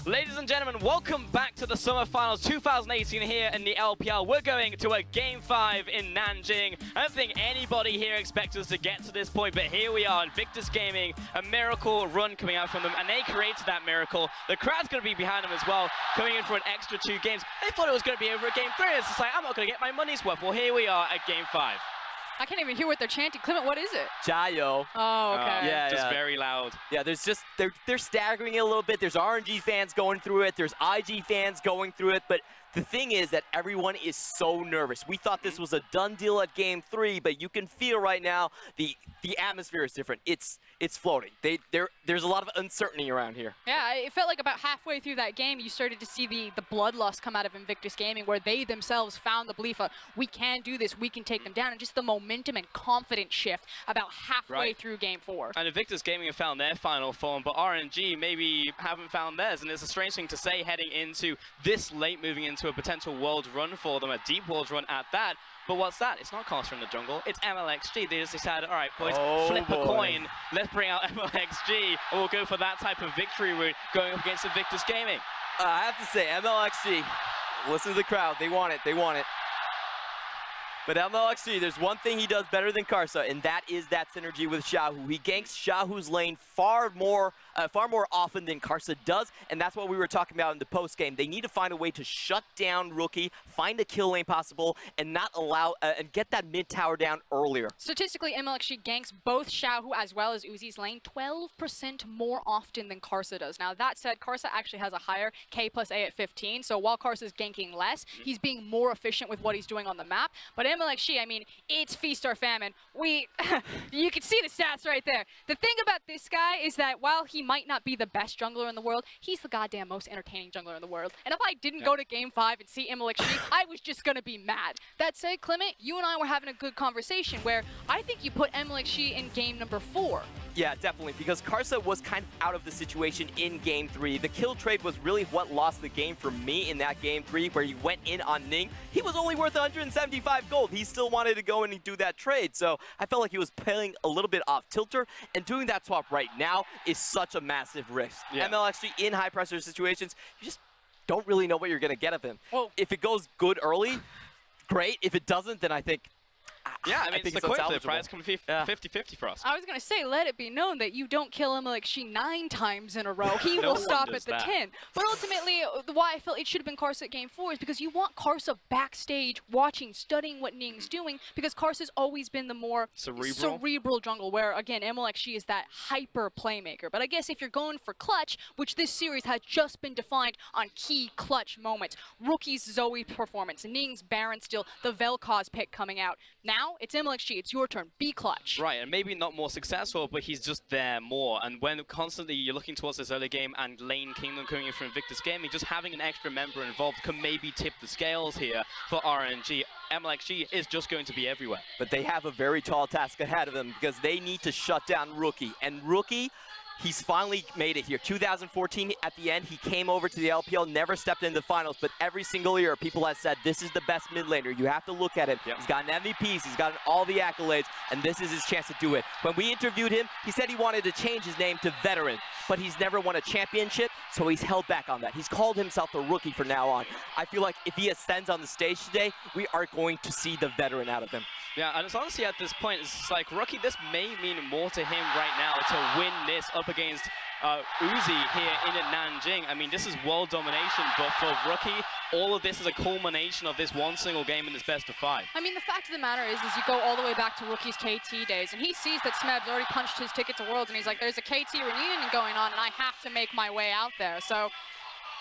Ladies and gentlemen, welcome back to the Summer Finals 2018 here in the LPL. We're going to a Game 5 in Nanjing. I don't think anybody here expected us to get to this point, but here we are. Invictus Gaming, a miracle run coming out from them, and they created that miracle. The crowd's going to be behind them as well, coming in for an extra 2 games. They thought it was going to be over at Game 3. It's just like, I'm not going to get my money's worth. Well, here we are at Game 5. I can't even hear what they're chanting. Clement, what is it? Jayo. Oh, okay. Yeah, just very loud. Yeah, there's just, they're staggering it a little bit. There's RNG fans going through it. There's IG fans going through it. But the thing is that everyone is so nervous. We thought this was a done deal at Game 3, but you can feel right now the atmosphere is different. It's floating. There's a lot of uncertainty around here. Yeah, it felt like about halfway through that game, you started to see the bloodlust come out of Invictus Gaming, where they themselves found the belief of, we can do this, we can take them down, and just the momentum and confidence shift about halfway through Game 4. And Invictus Gaming have found their final form, but RNG maybe haven't found theirs, and it's a strange thing to say heading into this late, moving into a potential world run for them, a deep world run at that. But what's that? It's not Carcer in the jungle, it's MLXG. They just decided, all right, boys, flip a coin. Let's bring out MLXG, and we'll go for that type of victory route going up against Invictus Gaming. I have to say, MLXG, listen to the crowd. They want it. They want it. But MLXG, there's one thing he does better than Carcer, and that is that synergy with Xiaohu. He ganks Xiaohu's lane far more often than Carcer does, and that's what we were talking about in the post-game. They need to find a way to shut down Rookie, find a kill lane possible, and not allow and get that mid tower down earlier. Statistically, MLXG ganks both Xiaohu as well as Uzi's lane 12% more often than Carcer does. Now, that said, Carcer actually has a higher K plus A at 15, so while Carcer's ganking less, he's being more efficient with what he's doing on the map. But MLXG, I mean, it's feast or famine. You can see the stats right there. The thing about this guy is that while he might not be the best jungler in the world, he's the goddamn most entertaining jungler in the world. And if I didn't go to Game 5 and see MLXG, I was just gonna be mad. That said, Clement, you and I were having a good conversation where I think you put MLXG in game number 4. Yeah, definitely, because Carcer was kind of out of the situation in Game 3. The kill trade was really what lost the game for me in that Game 3, where he went in on Ning. He was only worth 175 gold. He still wanted to go in and do that trade, so I felt like he was playing a little bit off tilter, and doing that swap right now is such a massive risk. Yeah. MLXG in high-pressure situations, you just don't really know what you're going to get of him. Well, if it goes good early, great. If it doesn't, then I think... Yeah, I mean, it's the coin flip, right? It's going to be 50-50 for us. I was going to say, let it be known that you don't kill MLXG 9 times in a row. He will stop at the 10. But ultimately, why I felt it should have been Carcer at Game 4 is because you want Carcer backstage watching, studying what Ning's doing, because Carcer's always been the more cerebral jungle, where, again, MLXG is that hyper playmaker. But I guess if you're going for clutch, which this series has just been defined on key clutch moments, Rookie's Zoe performance, Ning's Baron still, the Vel'Koz pick coming out. Now, it's MLXG, it's your turn, be clutch. Right, and maybe not more successful, but he's just there more. And when constantly you're looking towards this early game and lane Kingdom coming in from Invictus Gaming, just having an extra member involved can maybe tip the scales here for RNG. MLXG is just going to be everywhere. But they have a very tall task ahead of them, because they need to shut down Rookie. And Rookie, he's finally made it here. 2014, at the end, he came over to the LPL, never stepped into the finals, but every single year, people have said, this is the best mid laner. You have to look at him. Yep. He's gotten MVPs, he's gotten all the accolades, and this is his chance to do it. When we interviewed him, he said he wanted to change his name to Veteran, but he's never won a championship, so he's held back on that. He's called himself a Rookie from now on. I feel like if he ascends on the stage today, we are going to see the Veteran out of him. Yeah, and it's honestly at this point, it's like, Rookie, this may mean more to him right now to win this up against Uzi here in Nanjing. I mean, this is world domination, but for Rookie, all of this is a culmination of this one single game in this best of 5. I mean, the fact of the matter is you go all the way back to Rookie's KT days, and he sees that Smeb's already punched his ticket to Worlds, and he's like, there's a KT reunion going on, and I have to make my way out there. So,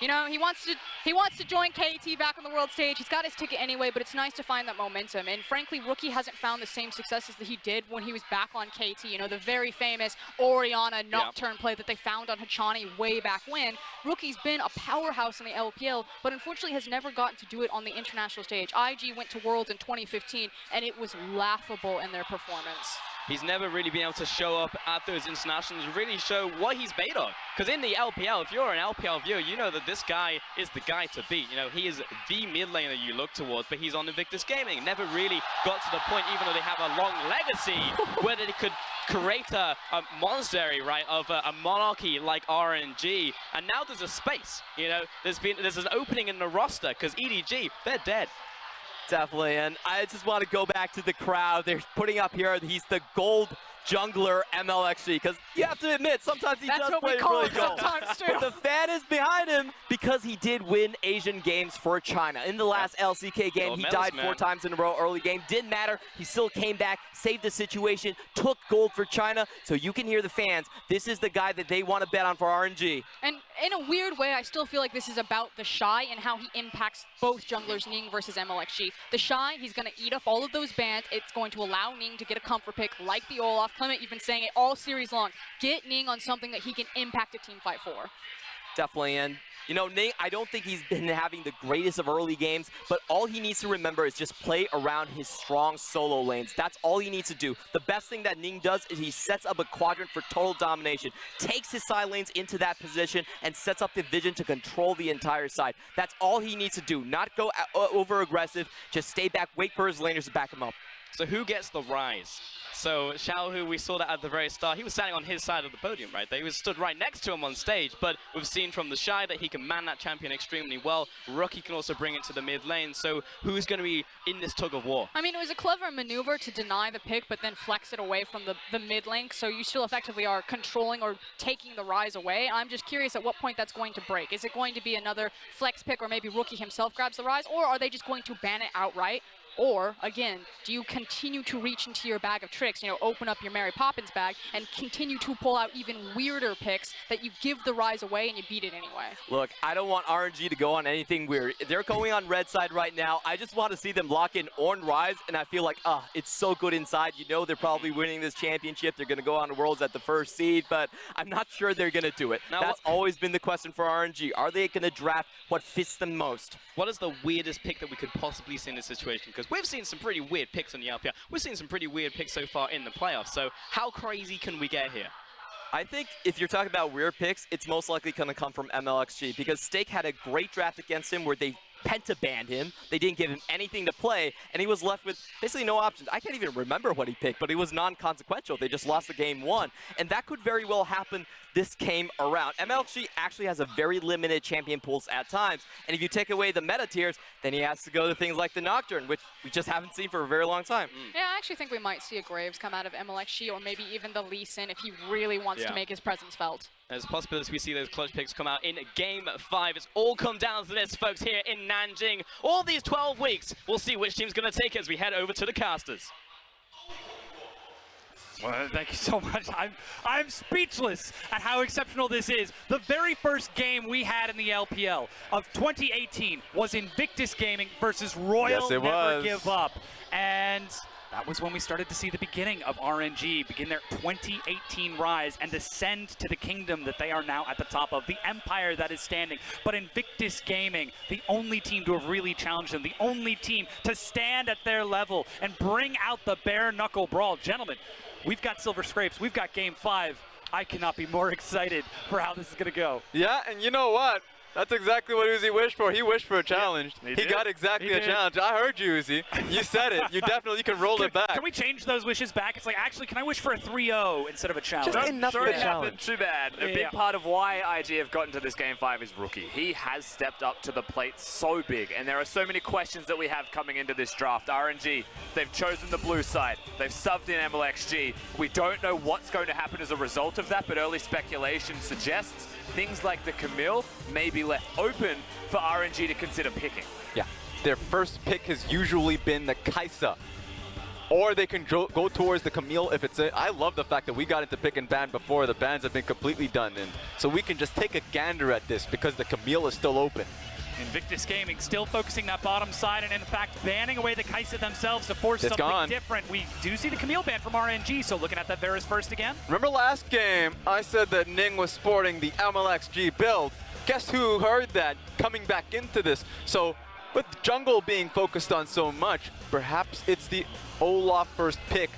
you know, he wants to join KT back on the world stage. He's got his ticket anyway, but it's nice to find that momentum. And frankly, Rookie hasn't found the same successes that he did when he was back on KT. You know, the very famous Orianna Nocturne play that they found on Hachani way back when. Rookie's been a powerhouse in the LPL, but unfortunately has never gotten to do it on the international stage. IG went to Worlds in 2015, and it was laughable in their performance. He's never really been able to show up at those internationals and really show what he's made of. Because in the LPL, if you're an LPL viewer, you know that this guy is the guy to beat. You know, he is the mid laner you look towards, but he's on Invictus Gaming. Never really got to the point, even though they have a long legacy, where they could create a monastery, right, of a monarchy like RNG, and now there's a space. You know, there's an opening in the roster because EDG, they're dead. Definitely, and I just want to go back to the crowd. They're putting up here, he's the gold jungler MLXG, because you have to admit, sometimes he does play really gold. Sometimes too. But the fan is behind him because he did win Asian Games for China. In the last LCK game, he died 4 times in a row early game. Didn't matter. He still came back, saved the situation, took gold for China. So you can hear the fans. This is the guy that they want to bet on for RNG. And in a weird way, I still feel like this is about the Shy and how he impacts both junglers, Ning versus MLXG. The Shy, he's going to eat up all of those bans. It's going to allow Ning to get a comfort pick like the Olaf. Clement, you've been saying it all series long. Get Ning on something that he can impact a team fight for. Definitely, and you know, Ning, I don't think he's been having the greatest of early games, but all he needs to remember is just play around his strong solo lanes. That's all he needs to do. The best thing that Ning does is he sets up a quadrant for total domination, takes his side lanes into that position, and sets up the vision to control the entire side. That's all he needs to do. Not go over aggressive, just stay back, wait for his laners to back him up. So who gets the rise? So Xiaohu, we saw that at the very start. He was standing on his side of the podium, right? He was stood right next to him on stage, but we've seen from the Shy that he can man that champion extremely well. Rookie can also bring it to the mid lane. So who's going to be in this tug of war? I mean, it was a clever maneuver to deny the pick, but then flex it away from the mid lane. So you still effectively are controlling or taking the rise away. I'm just curious at what point that's going to break. Is it going to be another flex pick, or maybe Rookie himself grabs the rise, or are they just going to ban it outright? Or, again, do you continue to reach into your bag of tricks, you know, open up your Mary Poppins bag and continue to pull out even weirder picks that you give the rise away and you beat it anyway? Look, I don't want RNG to go on anything weird. They're going on red side right now. I just want to see them lock in on rise, and I feel like, it's so good inside. You know they're probably winning this championship. They're going to go on to Worlds at the first seed, but I'm not sure they're going to do it. Now, that's always been the question for RNG. Are they going to draft what fits them most? What is the weirdest pick that we could possibly see in this situation? Because we've seen some pretty weird picks in the LPL. We've seen some pretty weird picks so far in the playoffs. So how crazy can we get here? I think if you're talking about weird picks, it's most likely going to come from MLXG, because Stake had a great draft against him where they penta-banned him. They didn't give him anything to play, and he was left with basically no options. I can't even remember what he picked, but it was non-consequential. They just lost the game 1, and that could very well happen this game around. MLG actually has a very limited champion pools at times, and if you take away the meta tiers, then he has to go to things like the Nocturne, which we just haven't seen for a very long time. Yeah, I actually think we might see a Graves come out of MLXG, or maybe even the Lee Sin if he really wants to make his presence felt. There's a possibility we see those clutch picks come out in Game 5. It's all come down to this, folks, here in Nanjing. All these 12 weeks, we'll see which team's going to take it as we head over to the casters. Well, thank you so much. I'm speechless at how exceptional this is. The very first game we had in the LPL of 2018 was Invictus Gaming versus Royal Never Give Up. And that was when we started to see the beginning of RNG begin their 2018 rise and descend to the kingdom that they are now at the top of, the empire that is standing. But Invictus Gaming, the only team to have really challenged them, the only team to stand at their level and bring out the bare knuckle brawl. Gentlemen, we've got Silver Scrapes, we've got Game 5. I cannot be more excited for how this is going to go. Yeah, and you know what? That's exactly what Uzi wished for. He wished for a challenge. Yeah, he got exactly a challenge. I heard you, Uzi. You said it. You definitely can roll it back. Can we change those wishes back? It's like, actually, can I wish for a 3-0 instead of a challenge? Just enough of a Sorry, challenge. too bad. A big part of why IG have gotten to this Game 5 is Rookie. He has stepped up to the plate so big, and there are so many questions that we have coming into this draft. RNG, they've chosen the blue side. They've subbed in MLXG. We don't know what's going to happen as a result of that, but early speculation suggests things like the Camille may be left open for RNG to consider picking. Yeah, their first pick has usually been the Kaisa. Or they can go towards the Camille if it's I love the fact that we got into pick and ban before the bans have been completely done in. So we can just take a gander at this because the Camille is still open. Invictus Gaming still focusing that bottom side and in fact banning away the Kaisa themselves to force something different. We do see the Camille ban from RNG, so looking at that Varus first again. Remember last game, I said that Ning was sporting the MLXG build. Guess who heard that coming back into this? So with jungle being focused on so much, perhaps it's the Olaf first pick.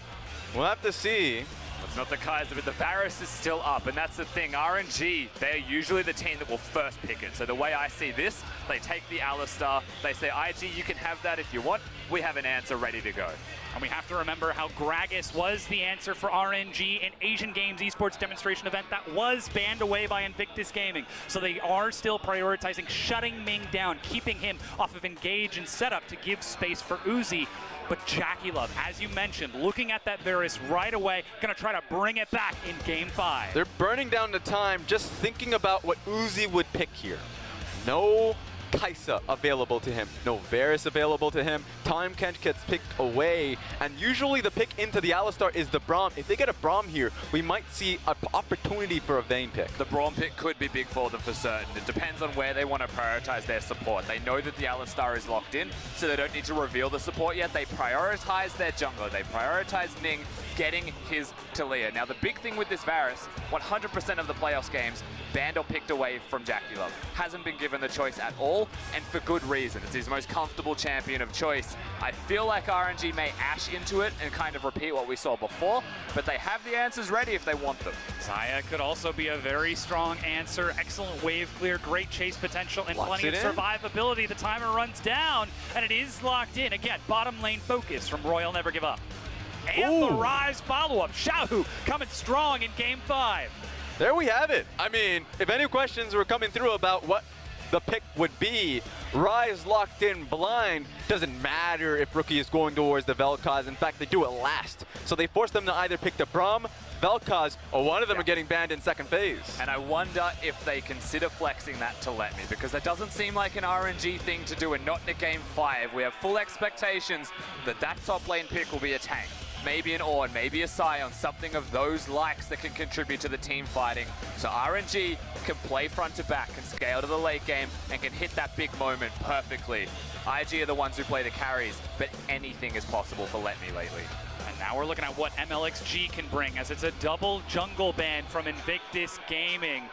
We'll have to see. Let's not the Kaiser, but the Varus is still up, and that's the thing. RNG, they're usually the team that will first pick it. So the way I see this, they take the Alistar, they say, IG, you can have that if you want. We have an answer ready to go. And we have to remember how Gragas was the answer for RNG in Asian Games esports demonstration event that was banned away by Invictus Gaming. So they are still prioritizing shutting Ming down, keeping him off of engage and setup to give space for Uzi. But JackeyLove, as you mentioned, looking at that Varus right away, going to try to bring it back in Game 5. They're burning down the time just thinking about what Uzi would pick here. No Kaisa available to him, no Varus available to him. Time Kench gets picked away, and usually the pick into the Alistar is the Braum. If they get a Braum here, we might see an opportunity for a Vayne pick. The Braum pick could be big for them for certain. It depends on where they want to prioritize their support. They know that the Alistar is locked in, so they don't need to reveal the support yet. They prioritize their jungler. They prioritize Ning getting his Talia. Now, the big thing with this Varus, 100% of the playoffs games, banned or picked away from JackeyLove. Hasn't been given the choice at all, and for good reason. It's his most comfortable champion of choice. I feel like RNG may ash into it and kind of repeat what we saw before, but they have the answers ready if they want them. Xayah could also be a very strong answer. Excellent wave clear, great chase potential, and plenty of survivability. The timer runs down, and it is locked in. Again, bottom lane focus from Royal Never Give Up. And the Rise follow-up. Xiaohu coming strong in Game 5. There we have it. I mean, if any questions were coming through about what the pick would be, Rise locked in blind. Doesn't matter if Rookie is going towards the Vel'Koz. In fact, they do it last. So they force them to either pick the Braum, Vel'Koz, or one of them are getting banned in second phase. And I wonder if they consider flexing that to let me, because that doesn't seem like an RNG thing to do, and not in a Game 5. We have full expectations that that top lane pick will be a tank. Maybe an Ornn, maybe a Sion, something of those likes that can contribute to the team fighting. So RNG can play front to back, can scale to the late game, and can hit that big moment perfectly. IG are the ones who play the carries, but anything is possible for Let Me lately. And now we're looking at what MLXG can bring, as it's a double jungle ban from Invictus Gaming,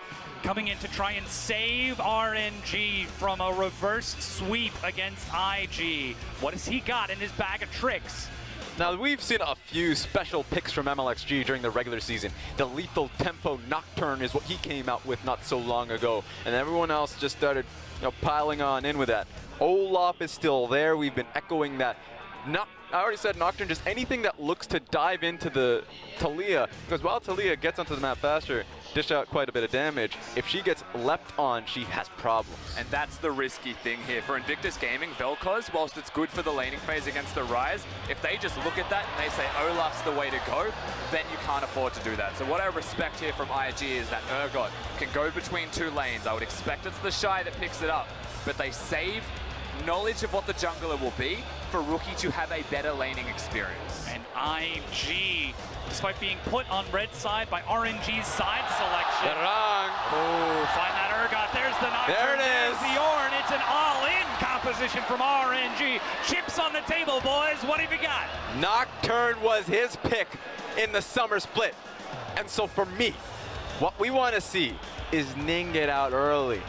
coming in to try and save RNG from a reverse sweep against IG. What has he got in his bag of tricks? Now, we've seen a few special picks from MLXG during the regular season. The Lethal Tempo Nocturne is what he came out with not so long ago, and everyone else just started, piling on in with that. Olaf is still there. We've been echoing that. I already said Nocturne, just anything that looks to dive into the Talia, because while Talia gets onto the map faster, dish out quite a bit of damage. If she gets leapt on, she has problems. And that's the risky thing here. For Invictus Gaming, Vel'Koz, whilst it's good for the laning phase against the Rise, if they just look at that and they say Olaf's the way to go, then you can't afford to do that. So what I respect here from IG is that Urgot can go between two lanes. I would expect it's the Shy that picks it up, but they save knowledge of what the jungler will be for Rookie to have a better laning experience. And IG, despite being put on red side by RNG's side selection. Oh, find that Urgot. There's the Nocturne. There it is. There's the Ornn. It's an all-in composition from RNG. Chips on the table, boys. What have you got? Nocturne was his pick in the summer split. And so for me, what we want to see is Ning get out early.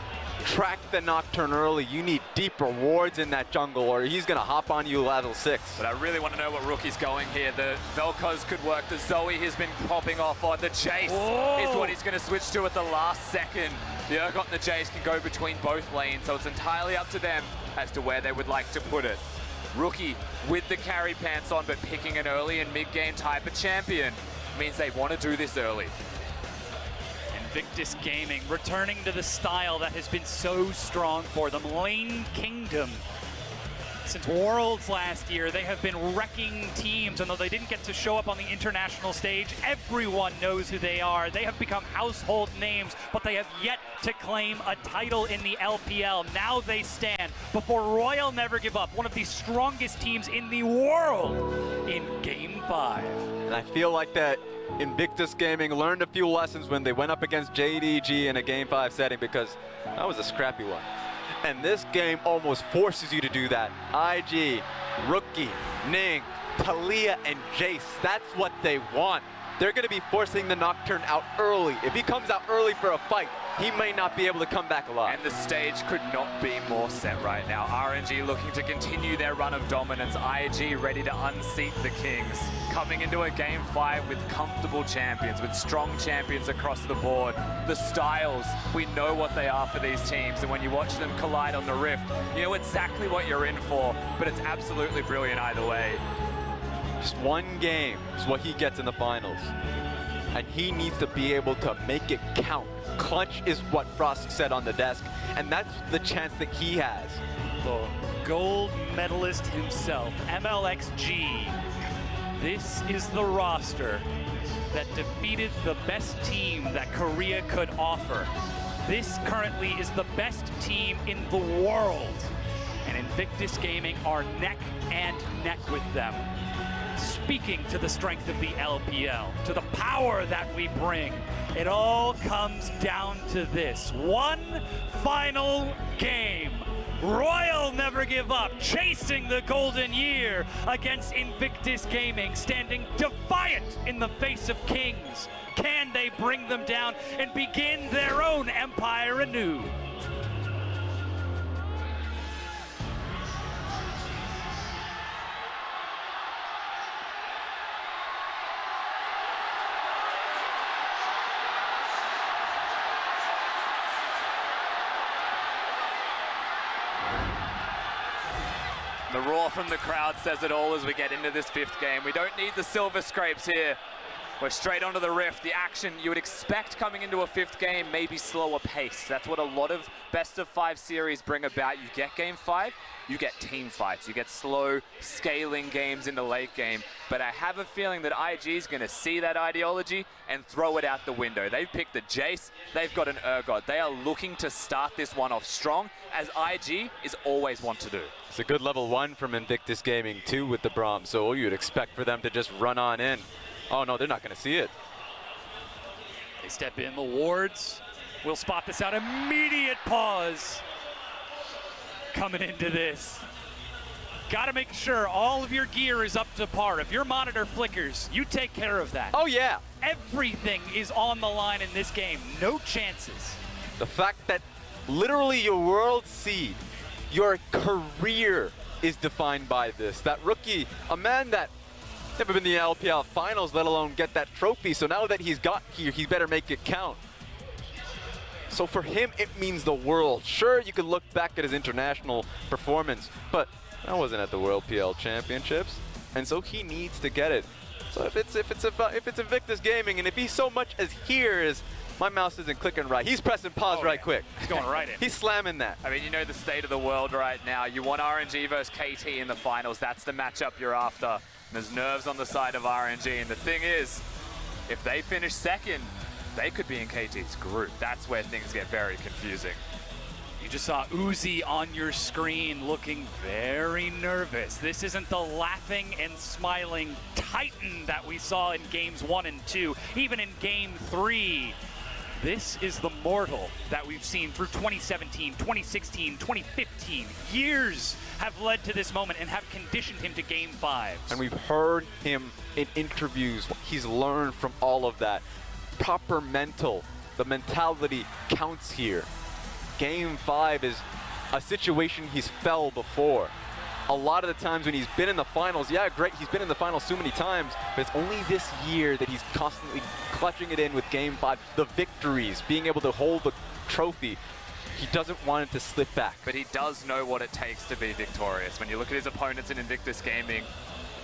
Track the Nocturne early. You need deep rewards in that jungle, or he's going to hop on you level 6. But I really want to know what Rookie's going here. The Vel'Koz could work. The Zoe has been popping off on. The Chase is what he's going to switch to at the last second. The Urgot and the Jace can go between both lanes, so it's entirely up to them as to where they would like to put it. Rookie with the carry pants on, but picking an early and mid-game type of champion means they want to do this early. Invictus Gaming returning to the style that has been so strong for them. Lane Kingdom. Since Worlds last year, they have been wrecking teams, and though they didn't get to show up on the international stage, everyone knows who they are. They have become household names, but they have yet to claim a title in the LPL. Now they stand before Royal Never Give Up, one of the strongest teams in the world, in Game 5. And I feel like that Invictus Gaming learned a few lessons when they went up against JDG in a Game 5 setting, because that was a scrappy one. And this game almost forces you to do that. IG, Rookie, Ning, Talia, and Jace, that's what they want. they're going to be forcing the Nocturne out early. If he comes out early for a fight, he may not be able to come back alive. And the stage could not be more set right now. RNG looking to continue their run of dominance. IG ready to unseat the Kings. Coming into a game 5 with comfortable champions, with strong champions across the board. The styles, we know what they are for these teams. And when you watch them collide on the Rift, you know exactly what you're in for. But it's absolutely brilliant either way. Just one game is what he gets in the finals. And he needs to be able to make it count. Clutch is what Frost said on the desk, and that's the chance that he has. The gold medalist himself, MLXG. This is the roster that defeated the best team that Korea could offer. This currently is the best team in the world. And Invictus Gaming are neck and neck with them. Speaking to the strength of the LPL, to the power that we bring, it all comes down to this. One final game. Royal never give up, chasing the golden year against Invictus Gaming, standing defiant in the face of Kings. Can they bring them down and begin their own empire anew? The roar from the crowd says it all as we get into this 5th game. We don't need the silver scrapes here. We're straight onto the Rift. The action you would expect coming into a 5th game, maybe slower pace. That's what a lot of best of 5 series bring about. You get game 5, you get team fights. You get slow scaling games in the late game. But I have a feeling that IG is going to see that ideology and throw it out the window. They've picked the Jace, they've got an Urgot. They are looking to start this one off strong, as IG is always want to do. It's a good level 1 from Invictus Gaming too with the Braum, so you'd expect for them to just run on in. Oh no, they're not going to see it. They step in, the wards will spot this out. Immediate pause coming into this. Got to make sure all of your gear is up to par. If your monitor flickers, you take care of that. Oh yeah. Everything is on the line in this game. No chances. The fact that literally your world seed, your career is defined by this. That rookie, a man that never been in the LPL finals, let alone get that trophy. So now that he's got here, he better make it count. So for him, it means the world. Sure, you could look back at his international performance, but that wasn't at the World PL Championships, and so he needs to get it. So if it's Invictus Gaming, and if he so much as hears my mouse isn't clicking right, he's pressing pause right quick. He's going right in. He's slamming that. I mean, you know the state of the world right now. You want RNG versus KT in the finals. That's the matchup you're after. And there's nerves on the side of RNG. And the thing is, if they finish second, they could be in KT's group. That's where things get very confusing. You just saw Uzi on your screen looking very nervous. This isn't the laughing and smiling Titan that we saw in games 1 and 2, even in game 3. This is the mortal that we've seen through 2017, 2016, 2015. Years have led to this moment and have conditioned him to game 5. And we've heard him in interviews. He's learned from all of that. Proper mental, the mentality counts here. Game 5 is a situation he's fell before. A lot of the times when he's been in the finals, yeah, great, he's been in the finals so many times, but it's only this year that he's constantly clutching it in with Game 5. The victories, being able to hold the trophy, he doesn't want it to slip back. But he does know what it takes to be victorious. When you look at his opponents in Invictus Gaming,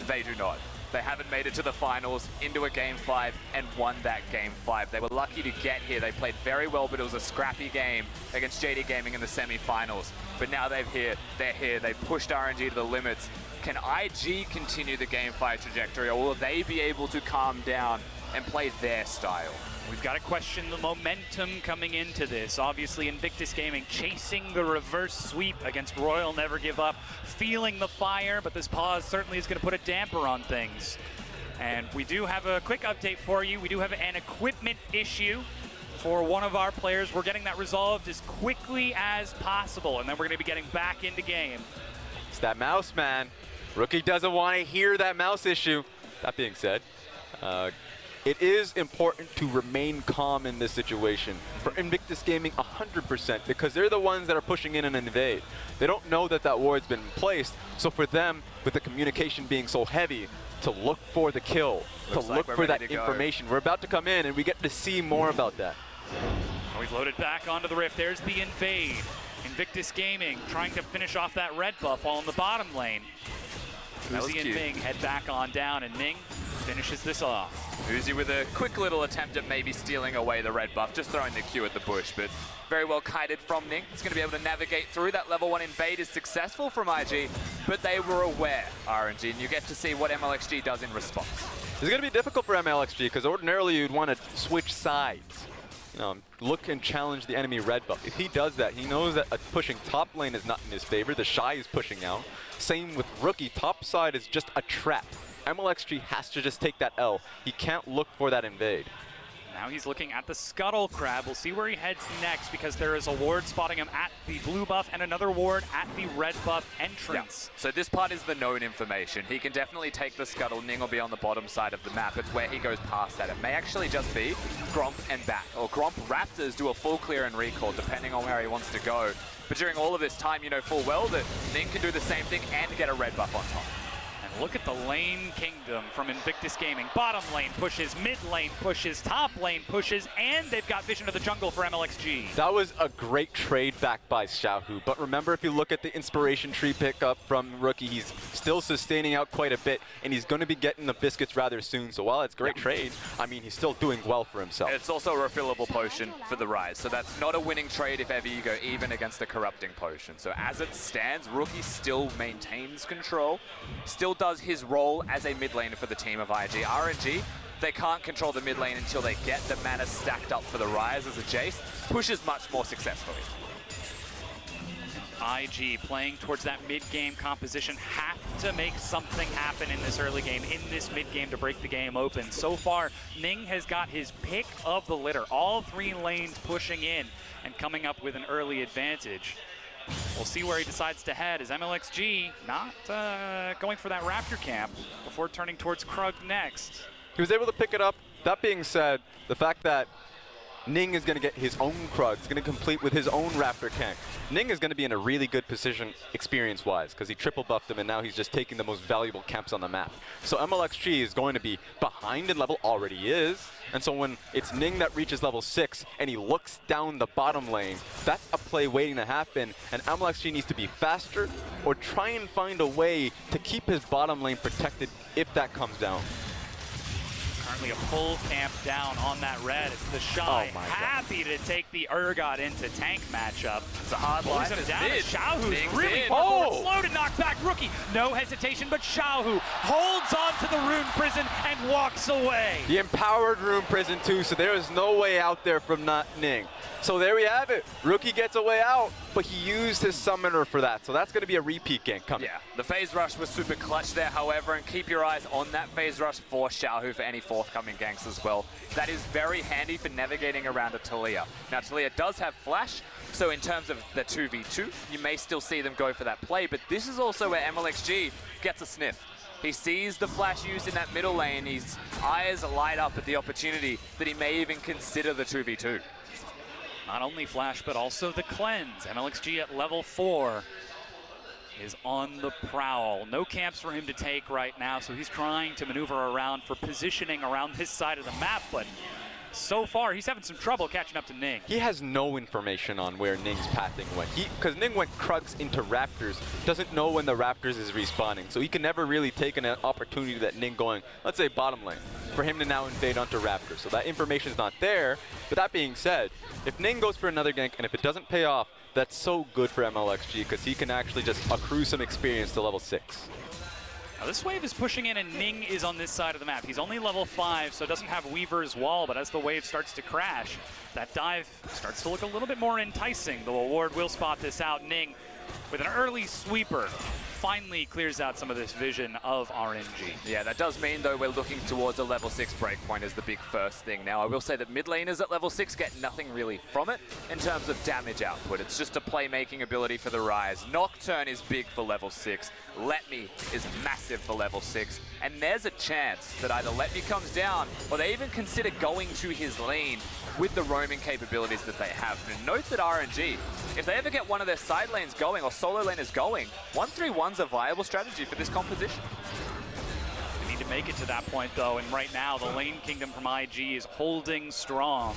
they do not. They haven't made it to the finals, into a Game 5, and won that Game 5. They were lucky to get here. They played very well, but it was a scrappy game against JD Gaming in the semi-finals. But now they're here. They pushed RNG to the limits. Can IG continue the Game 5 trajectory, or will they be able to calm down and play their style? We've got to question the momentum coming into this. Obviously, Invictus Gaming chasing the reverse sweep against Royal Never Give Up, feeling the fire, but this pause certainly is going to put a damper on things. And we do have a quick update for you. We do have an equipment issue for one of our players. We're getting that resolved as quickly as possible, and then we're going to be getting back into game. It's that mouse, man. Rookie doesn't want to hear that mouse issue. That being said, it is important to remain calm in this situation. For Invictus Gaming, 100%, because they're the ones that are pushing in and invade. They don't know that that ward's been placed, so for them, with the communication being so heavy, to look for the kill, to look for that information. We're about to come in, and we get to see more about that. We've loaded back onto the Rift. There's the invade. Invictus Gaming trying to finish off that red buff while in the bottom lane. Uzi and Ming head back on down, and Ming finishes this off. Uzi with a quick little attempt at maybe stealing away the red buff, just throwing the Q at the bush, but very well kited from Ning. He's going to be able to navigate through. That level 1 invade is successful from IG, but they were aware, RNG, and you get to see what MLXG does in response. It's going to be difficult for MLXG, because ordinarily you'd want to switch sides. Look and challenge the enemy red buff. If he does that, he knows that pushing top lane is not in his favor. The Shy is pushing out. Same with Rookie. Top side is just a trap. MLXG has to just take that L. He can't look for that invade. Now he's looking at the Scuttle Crab. We'll see where he heads next, because there is a ward spotting him at the blue buff and another ward at the red buff entrance. Yeah. So this part is the known information. He can definitely take the Scuttle. Ning will be on the bottom side of the map. It's where he goes past that. It may actually just be Gromp and back, or Gromp Raptors do a full clear and recall, depending on where he wants to go. But during all of this time, you know full well that Ning can do the same thing and get a red buff on top. Look at the lane kingdom from Invictus Gaming. Bottom lane pushes, mid lane pushes, top lane pushes, and they've got vision of the jungle for MLXG. That was a great trade back by Xiaohu, but remember, if you look at the inspiration tree pickup from Rookie, he's still sustaining out quite a bit, and he's going to be getting the biscuits rather soon. So while it's a great trade, I mean, he's still doing well for himself. It's also a refillable potion for the Rise, so that's not a winning trade if ever you go even against a corrupting potion. So as it stands, Rookie still maintains control, still does his role as a mid laner for the team of IG. RNG, they can't control the mid lane until they get the mana stacked up for the Rise as a Jace. Pushes much more successfully. IG playing towards that mid-game composition, have to make something happen in this early game, in this mid-game to break the game open. So far, Ning has got his pick of the litter. All 3 lanes pushing in and coming up with an early advantage. We'll see where he decides to head, as MLXG not going for that Raptor camp before turning towards Krug next. He was able to pick it up. That being said, the fact that Ning is going to get his own Krug, he's going to complete with his own Raptor camp. Ning is going to be in a really good position experience-wise, because he triple buffed him and now he's just taking the most valuable camps on the map. So MLXG is going to be behind in level, already is, and so when it's Ning that reaches level 6 and he looks down the bottom lane, that's a play waiting to happen, and MLXG needs to be faster or try and find a way to keep his bottom lane protected if that comes down. Currently a full camp down on that red. It's the Shy happy to take the Urgot into tank matchup. It's a hard line. Xiaohu's really slow to knock back Rookie. No hesitation, but Xiaohu holds on to the Rune Prison and walks away. The empowered Rune Prison too, so there is no way out there from not Ning. So there we have it. Rookie gets a way out, but he used his summoner for that. So that's going to be a repeat gank coming. Yeah, the phase rush was super clutch there, however, and keep your eyes on that phase rush for Xiaohu for any forthcoming ganks as well. That is very handy for navigating around a Taliyah. Now, Taliyah does have flash, so in terms of the 2v2, you may still see them go for that play, but this is also where MLXG gets a sniff. He sees the flash used in that middle lane. His eyes light up at the opportunity that he may even consider the 2v2. Not only flash, but also the cleanse. MLXG at level 4 is on the prowl. No camps for him to take right now, so he's trying to maneuver around for positioning around this side of the map, but so far he's having some trouble catching up to Ning. He has no information on where Ning's pathing went. Because Ning went Krugs into Raptors, doesn't know when the Raptors is respawning, so he can never really take an opportunity that Ning going, let's say bottom lane, for him to now invade onto Raptors. So that information is not there. But that being said, if Ning goes for another gank and if it doesn't pay off, that's so good for MLXG because he can actually just accrue some experience to level 6. Now this wave is pushing in and Ning is on this side of the map. He's only level 5, so doesn't have Weaver's Wall, but as the wave starts to crash, that dive starts to look a little bit more enticing. The Ward will spot this out. Ning with an early sweeper, finally clears out some of this vision of RNG. Yeah, that does mean, though, we're looking towards a level 6 breakpoint as the big first thing. Now, I will say that mid laners at level 6 get nothing really from it in terms of damage output. It's just a playmaking ability for the Rise. Nocturne is big for level 6. Let Me is massive for level 6. And there's a chance that either Let Me comes down or they even consider going to his lane with the roaming capabilities that they have. And note that RNG, if they ever get one of their side lanes going or solo laners going, 1-3-1's a viable strategy for this composition. They need to make it to that point, though, and right now the lane kingdom from IG is holding strong.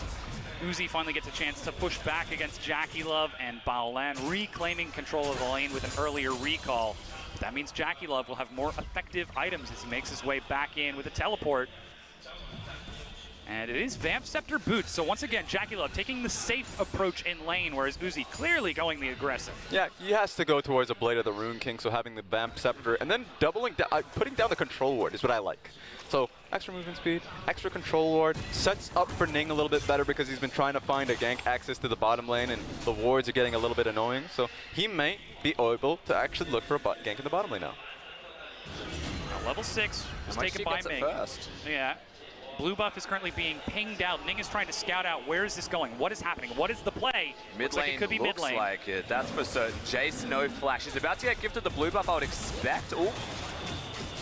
Uzi finally gets a chance to push back against Jackie Love, and Baolan reclaiming control of the lane with an earlier recall. That means Jackie Love will have more effective items as he makes his way back in with a teleport. And it is Vamp Scepter boots. So once again, Jackie Love taking the safe approach in lane, whereas Uzi clearly going the aggressive. Yeah, he has to go towards a Blade of the Rune King, so having the Vamp Scepter and then doubling, putting down the control ward is what I like. So extra movement speed, extra control ward, sets up for Ning a little bit better because he's been trying to find a gank access to the bottom lane and the wards are getting a little bit annoying. So he may be able to actually look for a gank in the bottom lane now. Now level 6 is taken by Ming. First. Yeah. Blue buff is currently being pinged out. Ning is trying to scout out where is this going? What is happening? What is the play? Mid looks lane like it could be looks mid lane. like it. That's for certain. Jace, no flash. He's about to get gifted the blue buff, I would expect. Ooh.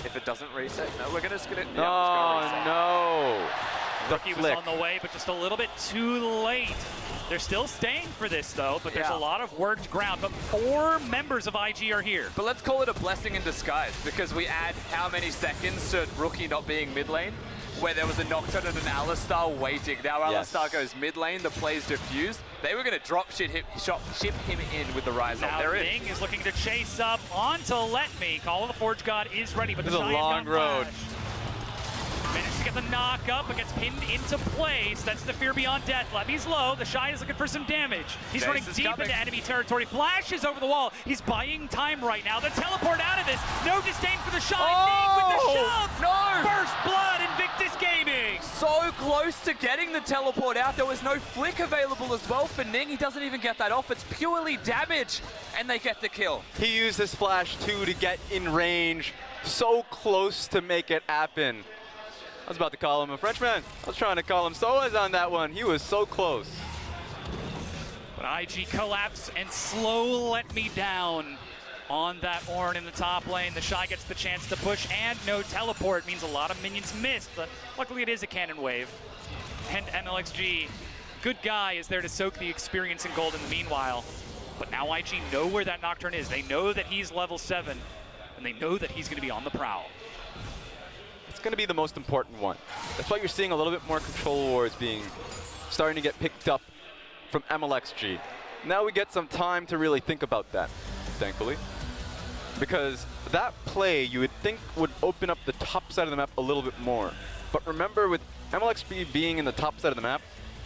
If it doesn't reset. No, we're going to get it. Yeah, Oh, no. Rookie was on the way, but just a little bit too late. They're still staying for this, though, but there's a lot of worked ground. But 4 members of IG are here. But let's call it a blessing in disguise, because we add how many seconds to Rookie not being mid lane, where there was a Nocturne and an Alistar waiting. Now Alistar goes mid lane, the play's diffused. They were going to drop ship him in with the Rise now up. They're in. Ning is looking to chase up onto Let Me. Call of the Forge God is ready, but This is a long road. Managed to get the knock up, but gets pinned into place. That's the Fear Beyond Death. Levy's low. The Shy is looking for some damage. He's Jace running is deep coming. into enemy territory. Flashes over the wall. He's buying time right now. The teleport out of this. No disdain for the Shy. Ning with the shove. No! First blood, Invictus Gaming. So close to getting the teleport out. There was no flick available as well for Ning. He doesn't even get that off. It's purely damage, and they get the kill. He used his flash too to get in range, so close to make it happen. I was about to call him a Frenchman. I was trying to call him Soaz on that one. He was so close. But IG collapse and slow Let Me down on that Ornn in the top lane. The Shy gets the chance to push, and no teleport means a lot of minions missed, but luckily it is a cannon wave. And MLXG, good guy, is there to soak the experience in gold in the meanwhile. But now IG know where that Nocturne is. They know that he's level 7, and they know that he's going to be on the prowl. It's going to be the most important one. That's why you're seeing a little bit more control wars starting to get picked up from MLXG. Now we get some time to really think about that, thankfully. Because that play you would think would open up the top side of the map a little bit more. But remember, with MLXG being in the top side of the map,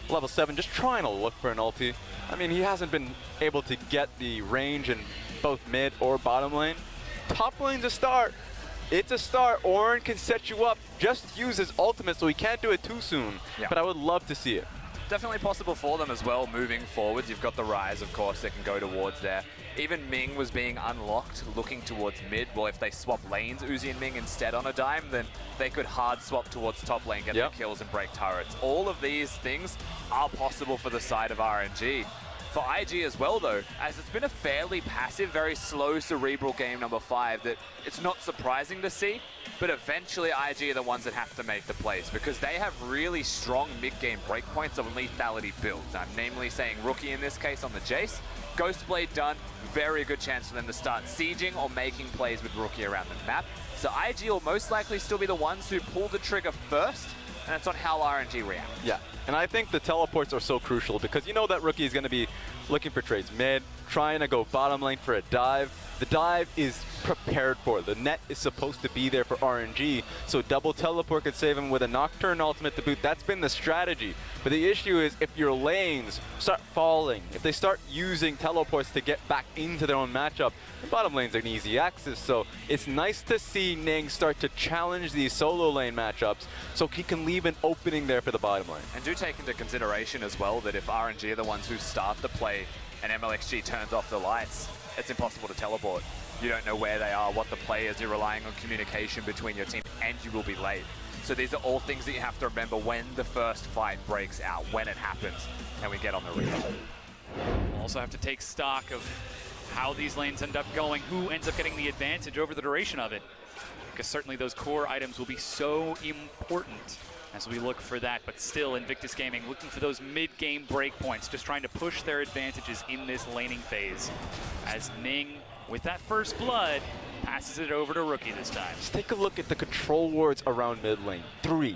level 7, just trying to look for an ulti. I mean, he hasn't been able to get the range in both mid or bottom lane. Top lane's a start. It's a start. Ornn can set you up. Just use his ultimate, so he can't do it too soon. Yeah. But I would love to see it. Definitely possible for them as well moving forwards. You've got the Rise, of course, that can go towards there. Even Ming was being unlocked, looking towards mid. Well, if they swap lanes, Uzi and Ming instead on a dime, then they could hard swap towards top lane, get the kills and break turrets. All of these things are possible for the side of RNG. For IG as well, though, as it's been a fairly passive, very slow, cerebral game number 5 that it's not surprising to see, but eventually IG are the ones that have to make the plays because they have really strong mid-game breakpoints of lethality builds. I'm namely saying Rookie in this case on the Jace. Ghostblade done, very good chance for them to start sieging or making plays with Rookie around the map. So IG will most likely still be the ones who pull the trigger first, and that's on how RNG react. Yeah, and I think the teleports are so crucial because you know that Rookie is going to be looking for trades mid, trying to go bottom lane for a dive. The dive is prepared for. The net is supposed to be there for RNG, so double teleport could save him with a Nocturne ultimate to boot. That's been the strategy. But the issue is if your lanes start falling, if they start using teleports to get back into their own matchup, the bottom lane's an easy access. So it's nice to see Ning start to challenge these solo lane matchups so he can leave an opening there for the bottom lane. And do take into consideration as well that if RNG are the ones who start the play and MLXG turns off the lights, it's impossible to teleport. You don't know where they are, what the players, you're relying on communication between your team, and you will be late. So these are all things that you have to remember when the first fight breaks out, when it happens, and we get on the rebound. We'll also have to take stock of how these lanes end up going, who ends up getting the advantage over the duration of it. Because certainly those core items will be so important as we look for that. But still, Invictus Gaming looking for those mid-game breakpoints, just trying to push their advantages in this laning phase. As Ning, with that first blood, passes it over to Rookie this time. Let's take a look at the control wards around mid lane. 3.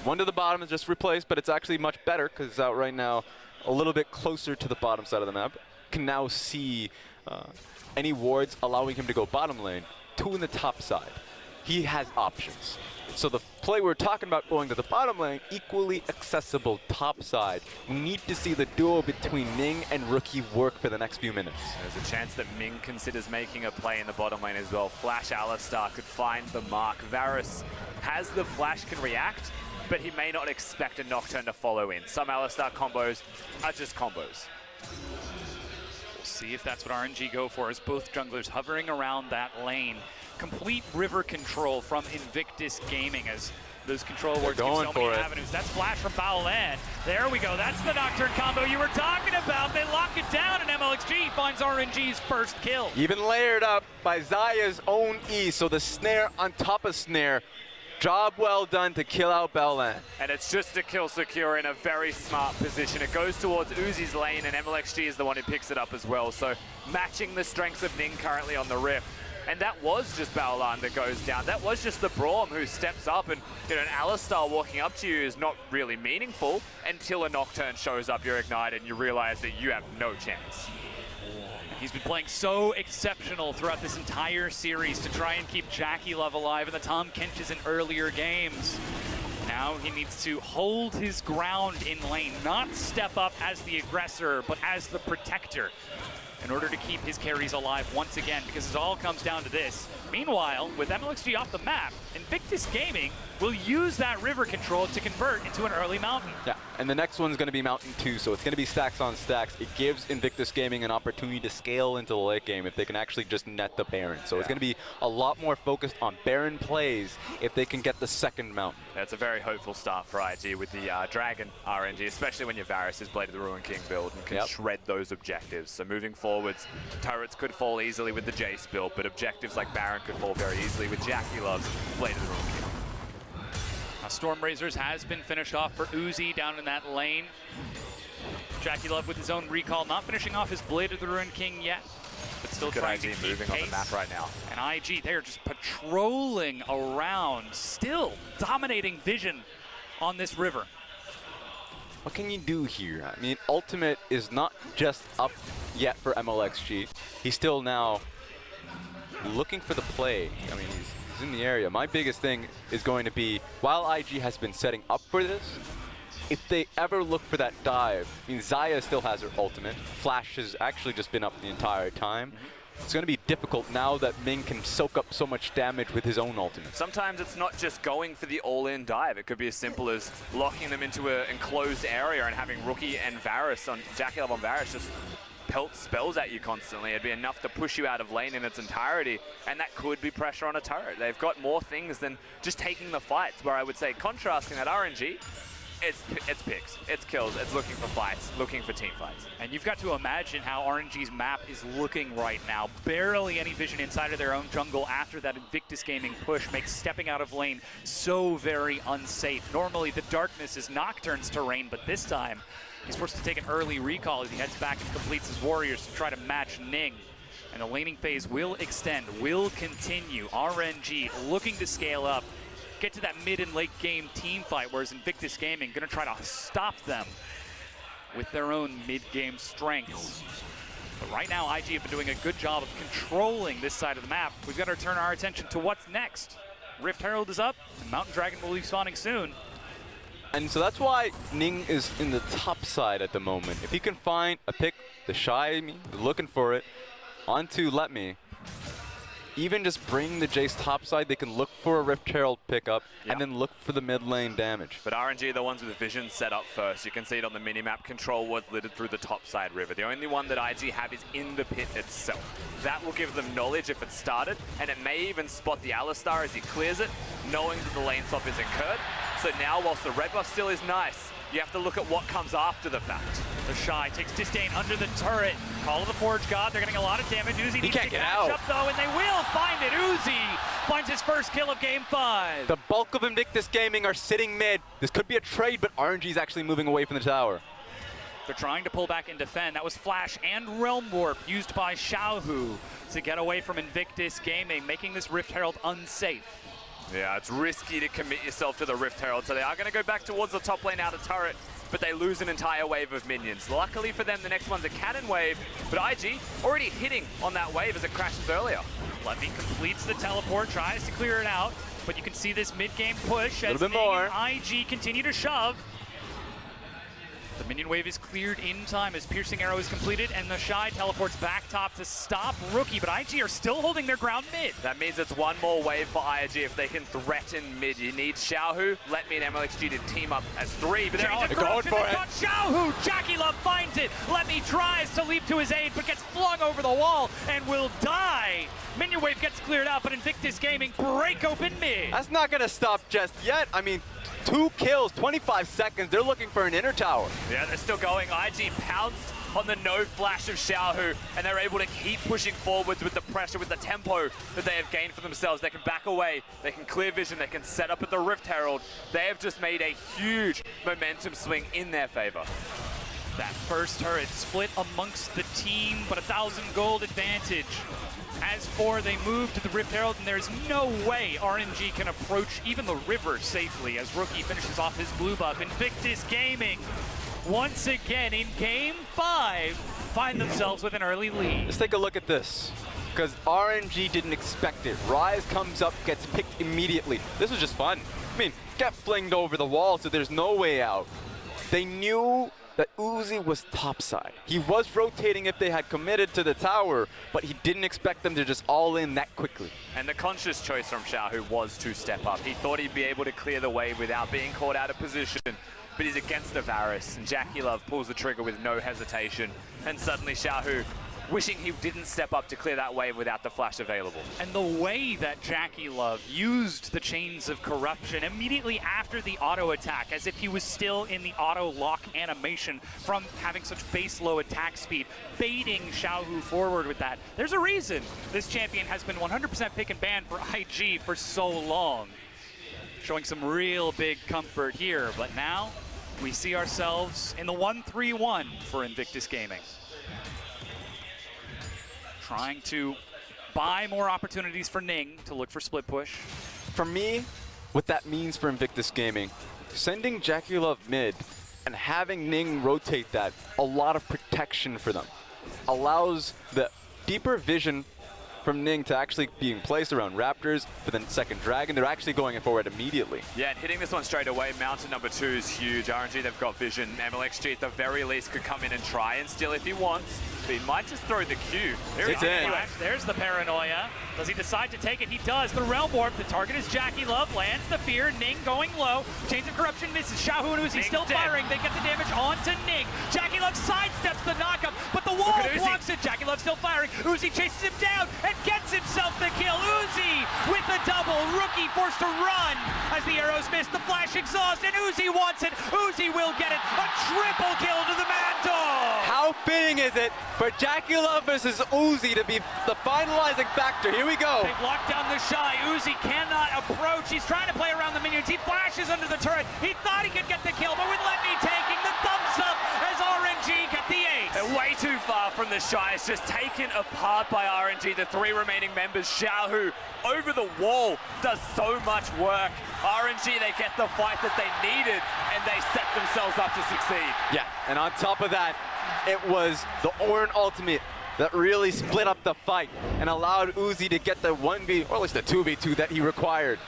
One to the bottom is just replaced, but it's actually much better because it's out right now a little bit closer to the bottom side of the map. Can now see any wards allowing him to go bottom lane. 2 in the top side. He has options. So the play we're talking about going to the bottom lane, equally accessible top side. We need to see the duo between Ning and Rookie work for the next few minutes. There's a chance that Ming considers making a play in the bottom lane as well. Flash Alistar could find the mark. Varus has the flash, can react, but he may not expect a Nocturne to follow in. Some Alistar combos are just combos. We'll see if that's what RNG go for, as both junglers hovering around that lane. Complete river control from Invictus Gaming as those control wards give so many avenues. That's flash from Baolan. There we go. That's the Nocturne combo you were talking about. They lock it down, and MLXG finds RNG's first kill. Even layered up by Xayah's own E, so the snare on top of snare. Job well done to kill out Baolan. And it's just a kill secure in a very smart position. It goes towards Uzi's lane, and MLXG is the one who picks it up as well. So matching the strengths of Ning currently on the Rift. And that was just Baolan that goes down. That was just the Braum who steps up, and an Alistar walking up to you is not really meaningful until a Nocturne shows up, you're ignited, and you realize that you have no chance. He's been playing so exceptional throughout this entire series to try and keep Jackie Love alive in the Tom Kenches in earlier games. Now he needs to hold his ground in lane, not step up as the aggressor, but as the protector, in order to keep his carries alive once again, because it all comes down to this. Meanwhile, with MLXG off the map, Invictus Gaming will use that river control to convert into an early mountain. Yeah, and the next one's going to be mountain 2, so it's going to be stacks on stacks. It gives Invictus Gaming an opportunity to scale into the late game if they can actually just net the Baron. So it's going to be a lot more focused on Baron plays if they can get the second mountain. That's a very hopeful start for IG with the Dragon RNG, especially when your Varus is Blade of the Ruin King build and can shred those objectives. So moving forwards, turrets could fall easily with the Jace build, but objectives like Baron could fall very easily with Jackie Love's Blade of the Ruin King. Stormrazors has been finished off for Uzi down in that lane. Jackie Love with his own recall, not finishing off his Blade of the Ruin King yet, but still trying to keep moving pace. On the map right now. And IG, they are just patrolling around, still dominating vision on this river. What can you do here? I mean, ultimate is not just up yet for MLXG. He's still now looking for the play. I mean, he's in the area. My biggest thing is going to be, while IG has been setting up for this, if they ever look for that dive, I mean, Xayah still has her ultimate. Flash has actually just been up the entire time. It's going to be difficult now that Ming can soak up so much damage with his own ultimate. Sometimes it's not just going for the all-in dive. It could be as simple as locking them into an enclosed area and having Rookie and Varus on Jackie Love on Varus just pelt spells at you constantly. It'd be enough to push you out of lane in its entirety, and that could be pressure on a turret. They've got more things than just taking the fights, where I would say contrasting that RNG, it's picks, it's kills, it's looking for fights, looking for team fights. And you've got to imagine how RNG's map is looking right now. Barely any vision inside of their own jungle after that Invictus Gaming push makes stepping out of lane so very unsafe. Normally the darkness is Nocturne's terrain, but this time he's forced to take an early recall as he heads back and completes his warriors to try to match Ning. And the laning phase will extend, will continue. RNG looking to scale up, get to that mid and late game team fight, whereas Invictus Gaming gonna try to stop them with their own mid-game strengths. But right now, IG have been doing a good job of controlling this side of the map. We've got to turn our attention to what's next. Rift Herald is up, and Mountain Dragon will be spawning soon. And so that's why Ning is in the top side at the moment. If he can find a pick, the Shy, looking for it, onto Let Me, even just bringing the Jace topside, they can look for a Rift Herald pickup and then look for the mid lane damage. But RNG are the ones with vision set up first. You can see it on the minimap. Control was littered through the topside river. The only one that IG have is in the pit itself. That will give them knowledge if it started, and it may even spot the Alistar as he clears it, knowing that the lane swap is incurred. So now, whilst the red buff still is nice, you have to look at what comes after the fact. The Shy takes Disdain under the turret. Call of the Forge God. They're getting a lot of damage. Uzi needs to catch up though, and they will find it. Uzi finds his first kill of game 5. The bulk of Invictus Gaming are sitting mid. This could be a trade, but RNG is actually moving away from the tower. They're trying to pull back and defend. That was Flash and Realm Warp used by Xiaohu to get away from Invictus Gaming, making this Rift Herald unsafe. Yeah, it's risky to commit yourself to the Rift Herald, so they are going to go back towards the top lane out of turret, but they lose an entire wave of minions. Luckily for them, the next one's a cannon wave, but IG already hitting on that wave as it crashes earlier. Levy completes the teleport, tries to clear it out, but you can see this mid-game push as Ning and IG continue to shove. The minion wave is cleared in time as Piercing Arrow is completed, and the Shy teleports back top to stop Rookie, but IG are still holding their ground mid. That means it's one more wave for IG if they can threaten mid. You need Xiaohu, Let Me, and MLXG to team up as 3, but they're going for it. Xiaohu, Jackie Love finds it. Let Me tries to leap to his aid, but gets flung over the wall and will die. Minion wave gets cleared out, but Invictus Gaming break open mid. That's not going to stop just yet. I mean, 2 kills, 25 seconds. They're looking for an inner tower. Yeah, they're still going. IG pounced on the no flash of Xiaohu, and they're able to keep pushing forwards with the pressure, with the tempo that they have gained for themselves. They can back away, they can clear vision, they can set up at the Rift Herald. They have just made a huge momentum swing in their favor. That first turret split amongst the team, but 1,000 gold advantage. As for they move to the Rift Herald, and there's no way RNG can approach even the river safely as Rookie finishes off his blue buff. Invictus Gaming, once again in game 5, find themselves with an early lead. Let's take a look at this, because RNG didn't expect it. Rise comes up, gets picked immediately. This was just fun. I mean, get flinged over the wall, so there's no way out. They knew that Uzi was topside. He was rotating if they had committed to the tower, but he didn't expect them to just all in that quickly. And the conscious choice from Xiaohu was to step up. He thought he'd be able to clear the wave without being caught out of position, but he's against a Varus, and Jackie Love pulls the trigger with no hesitation, and suddenly Xiaohu wishing he didn't step up to clear that wave without the flash available. And the way that Jackie Love used the Chains of Corruption immediately after the auto attack, as if he was still in the auto lock animation from having such base low attack speed, baiting Xiaohu forward with that. There's a reason this champion has been 100% pick and ban for IG for so long. Showing some real big comfort here, but now we see ourselves in the 1-3-1 for Invictus Gaming. Trying to buy more opportunities for Ning to look for split push. For me, what that means for Invictus Gaming, sending Jackie Love mid and having Ning rotate that, a lot of protection for them. Allows the deeper vision from Ning to actually being placed around Raptors for the second Dragon. They're actually going forward immediately. Yeah, and hitting this one straight away, Mountain number 2 is huge. RNG, they've got vision. MLXG at the very least could come in and try and steal if he wants. But he might just throw the Q. It's in. There's the paranoia. Does he decide to take it? He does. The Realm Warp, the target is Jackie Love, lands the fear. Ning going low. Chains of Corruption misses. Xiaohu and Uzi still firing. They get the damage onto Ning. Jackie Love sidesteps the knockup, but the wall blocks it. Jackie Love still firing. Uzi chases him down and gets himself the kill. Uzi with the double. Rookie forced to run as the arrows miss. The flash exhaust, and Uzi wants it. Uzi will get it. A triple kill to the Mad Dog. How fitting is it for Jackie Love versus Uzi to be the finalizing factor? Here we go. They've locked down the Shy. Uzi cannot approach. He's trying to play around the minions. He flashes under the turret. He thought he could get the kill, but with Let Me taking the thumbs up as RNG get the ace. They're way too far from the Shy. It's just taken apart by RNG. The 3 remaining members, Xiaohu over the wall, does so much work. RNG, they get the fight that they needed, and they set themselves up to succeed. Yeah, and on top of that, it was the Ornn ultimate that really split up the fight and allowed Uzi to get the 1v, or at least the 2v2 that he required.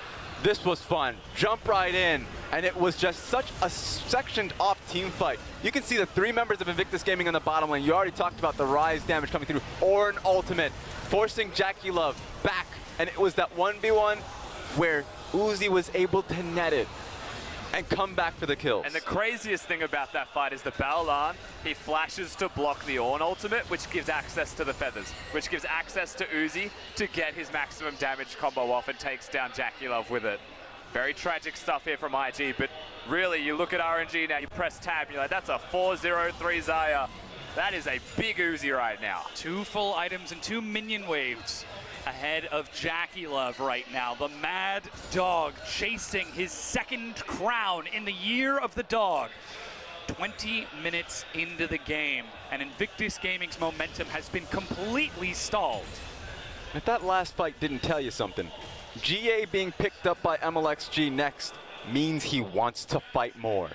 This was fun. Jump right in. And it was just such a sectioned off team fight. You can see the 3 members of Invictus Gaming on the bottom lane. You already talked about the Rise damage coming through. Or an ultimate, forcing Jackie Love back. And it was that 1v1 where Uzi was able to net it and come back for the kills. And the craziest thing about that fight is the Baolan, he flashes to block the Ornn ultimate, which gives access to the Feathers, which gives access to Uzi to get his maximum damage combo off and takes down Jackie Love with it. Very tragic stuff here from IG, but really, you look at RNG now, you press tab, and you're like, that's a 4-0-3 Zaya. That is a big Uzi right now. 2 full items and 2 minion waves ahead of Jackie Love right now. The Mad Dog chasing his 2nd crown in the year of the dog. 20 minutes into the game, and Invictus Gaming's momentum has been completely stalled. If that last fight didn't tell you something, GA being picked up by MLXG next means he wants to fight more.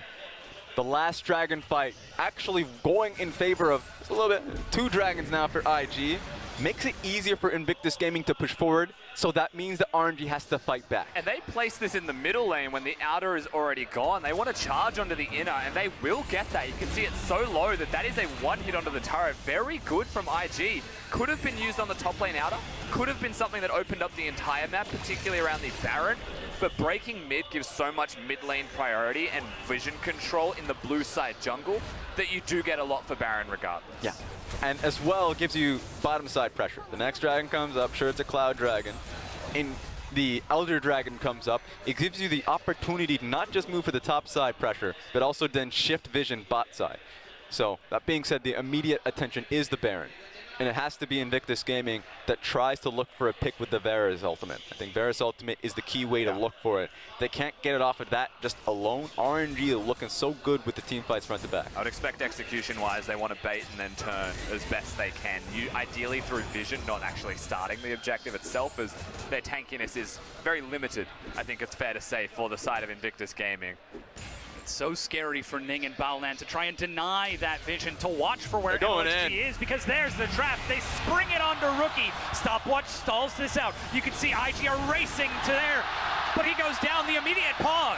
The last dragon fight actually going in favor of a little bit, 2 dragons now for IG. Makes it easier for Invictus Gaming to push forward, so that means that RNG has to fight back. And they place this in the middle lane when the outer is already gone. They want to charge onto the inner, and they will get that. You can see it's so low that that is a 1 hit onto the turret. Very good from IG. Could have been used on the top lane outer. Could have been something that opened up the entire map, particularly around the Baron. But breaking mid gives so much mid lane priority and vision control in the blue side jungle that you do get a lot for Baron regardless. Yeah. And as well, it gives you bottom side pressure. The next dragon comes up, sure it's a cloud dragon. In the Elder Dragon comes up, it gives you the opportunity to not just move for the top side pressure, but also then shift vision bot side. So that being said, the immediate attention is the Baron. And it has to be Invictus Gaming that tries to look for a pick with the Varus ultimate. I think Varus ultimate is the key way to look for it. They can't get it off of that just alone. RNG is looking so good with the team fights front to back. I would expect execution-wise, they want to bait and then turn as best they can. Ideally through vision, not actually starting the objective itself, as their tankiness is very limited, I think it's fair to say, for the side of Invictus Gaming. It's so scary for Ning and Baolan to try and deny that vision, to watch for where LSG is, because there's the trap. They spring it onto Rookie. Stopwatch stalls this out. You can see IG are racing to there, but he goes down. The immediate pause.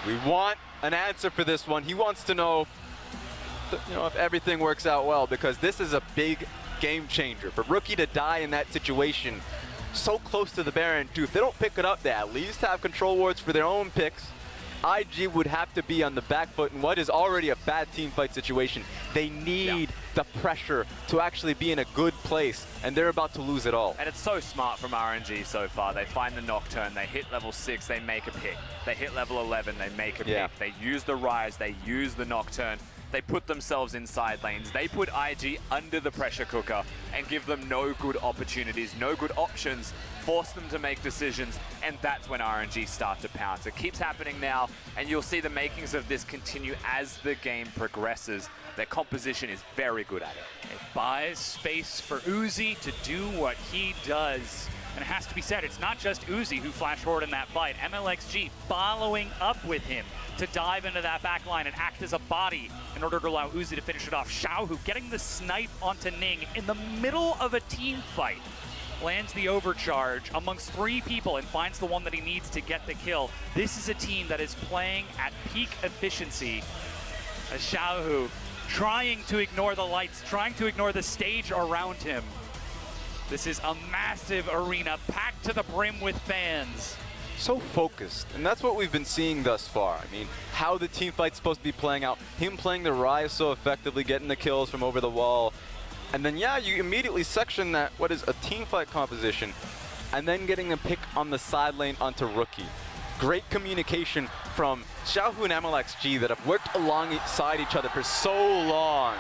We want an answer for this one. He wants to know, if everything works out well, because this is a big game changer. For Rookie to die in that situation, so close to the Baron too. If they don't pick it up, they at least have control wards for their own picks. IG would have to be on the back foot in what is already a bad team fight situation. They need the pressure to actually be in a good place, and they're about to lose it all. And it's so smart from RNG so far. They find the Nocturne, they hit level 6, they make a pick. They hit level 11, they make a pick. They use the Rise, they use the Nocturne. They put themselves in side lanes. They put IG under the pressure cooker and give them no good opportunities, no good options, force them to make decisions, and that's when RNG start to pounce. It keeps happening now, and you'll see the makings of this continue as the game progresses. Their composition is very good at it. It buys space for Uzi to do what he does. And it has to be said, it's not just Uzi who flashed forward in that fight. MLXG following up with him to dive into that back line and act as a body in order to allow Uzi to finish it off. Xiaohu getting the snipe onto Ning in the middle of a team fight. Lands the overcharge amongst 3 people and finds the one that he needs to get the kill. This is a team that is playing at peak efficiency. As Xiaohu trying to ignore the lights, trying to ignore the stage around him. This is a massive arena packed to the brim with fans. So focused, and that's what we've been seeing thus far. I mean, how the team fight's supposed to be playing out, him playing the Rise so effectively, getting the kills from over the wall, and then you immediately section that, what is a team fight composition, and then getting the pick on the side lane onto Rookie. Great communication from Xiaohu and MLXG that have worked alongside each other for so long.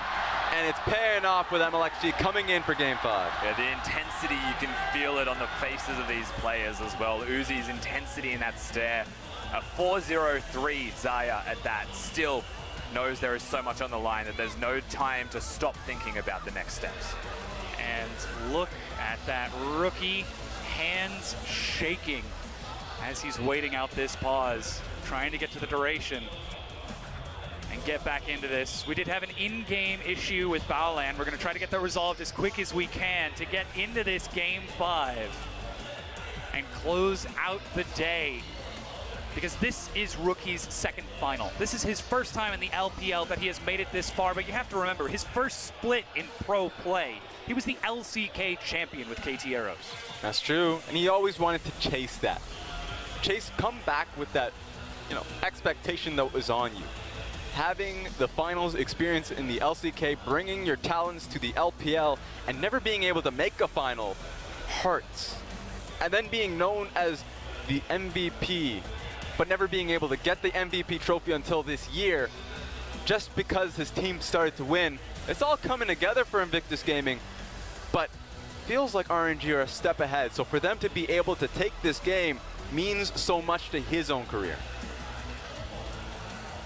And it's paying off with MLXG coming in for Game 5. Yeah, the intensity, you can feel it on the faces of these players as well. Uzi's intensity in that stare. A 4-0-3 Zaya at that still knows there is so much on the line that there's no time to stop thinking about the next steps. And look at that Rookie, hands shaking as he's waiting out this pause, trying to get to the duration and get back into this. We did have an in-game issue with Baolan. We're going to try to get that resolved as quick as we can to get into this Game 5 and close out the day because this is Rookie's second final. This is his first time in the LPL that he has made it this far, but you have to remember, his first split in pro play, he was the LCK champion with KT Arrows. That's true, and he always wanted to chase that. Come back with that, expectation that was on you. Having the finals experience in the LCK, bringing your talents to the LPL, and never being able to make a final hurts. And then being known as the MVP, but never being able to get the MVP trophy until this year, just because his team started to win. It's all coming together for Invictus Gaming, but feels like RNG are a step ahead. So for them to be able to take this game means so much to his own career.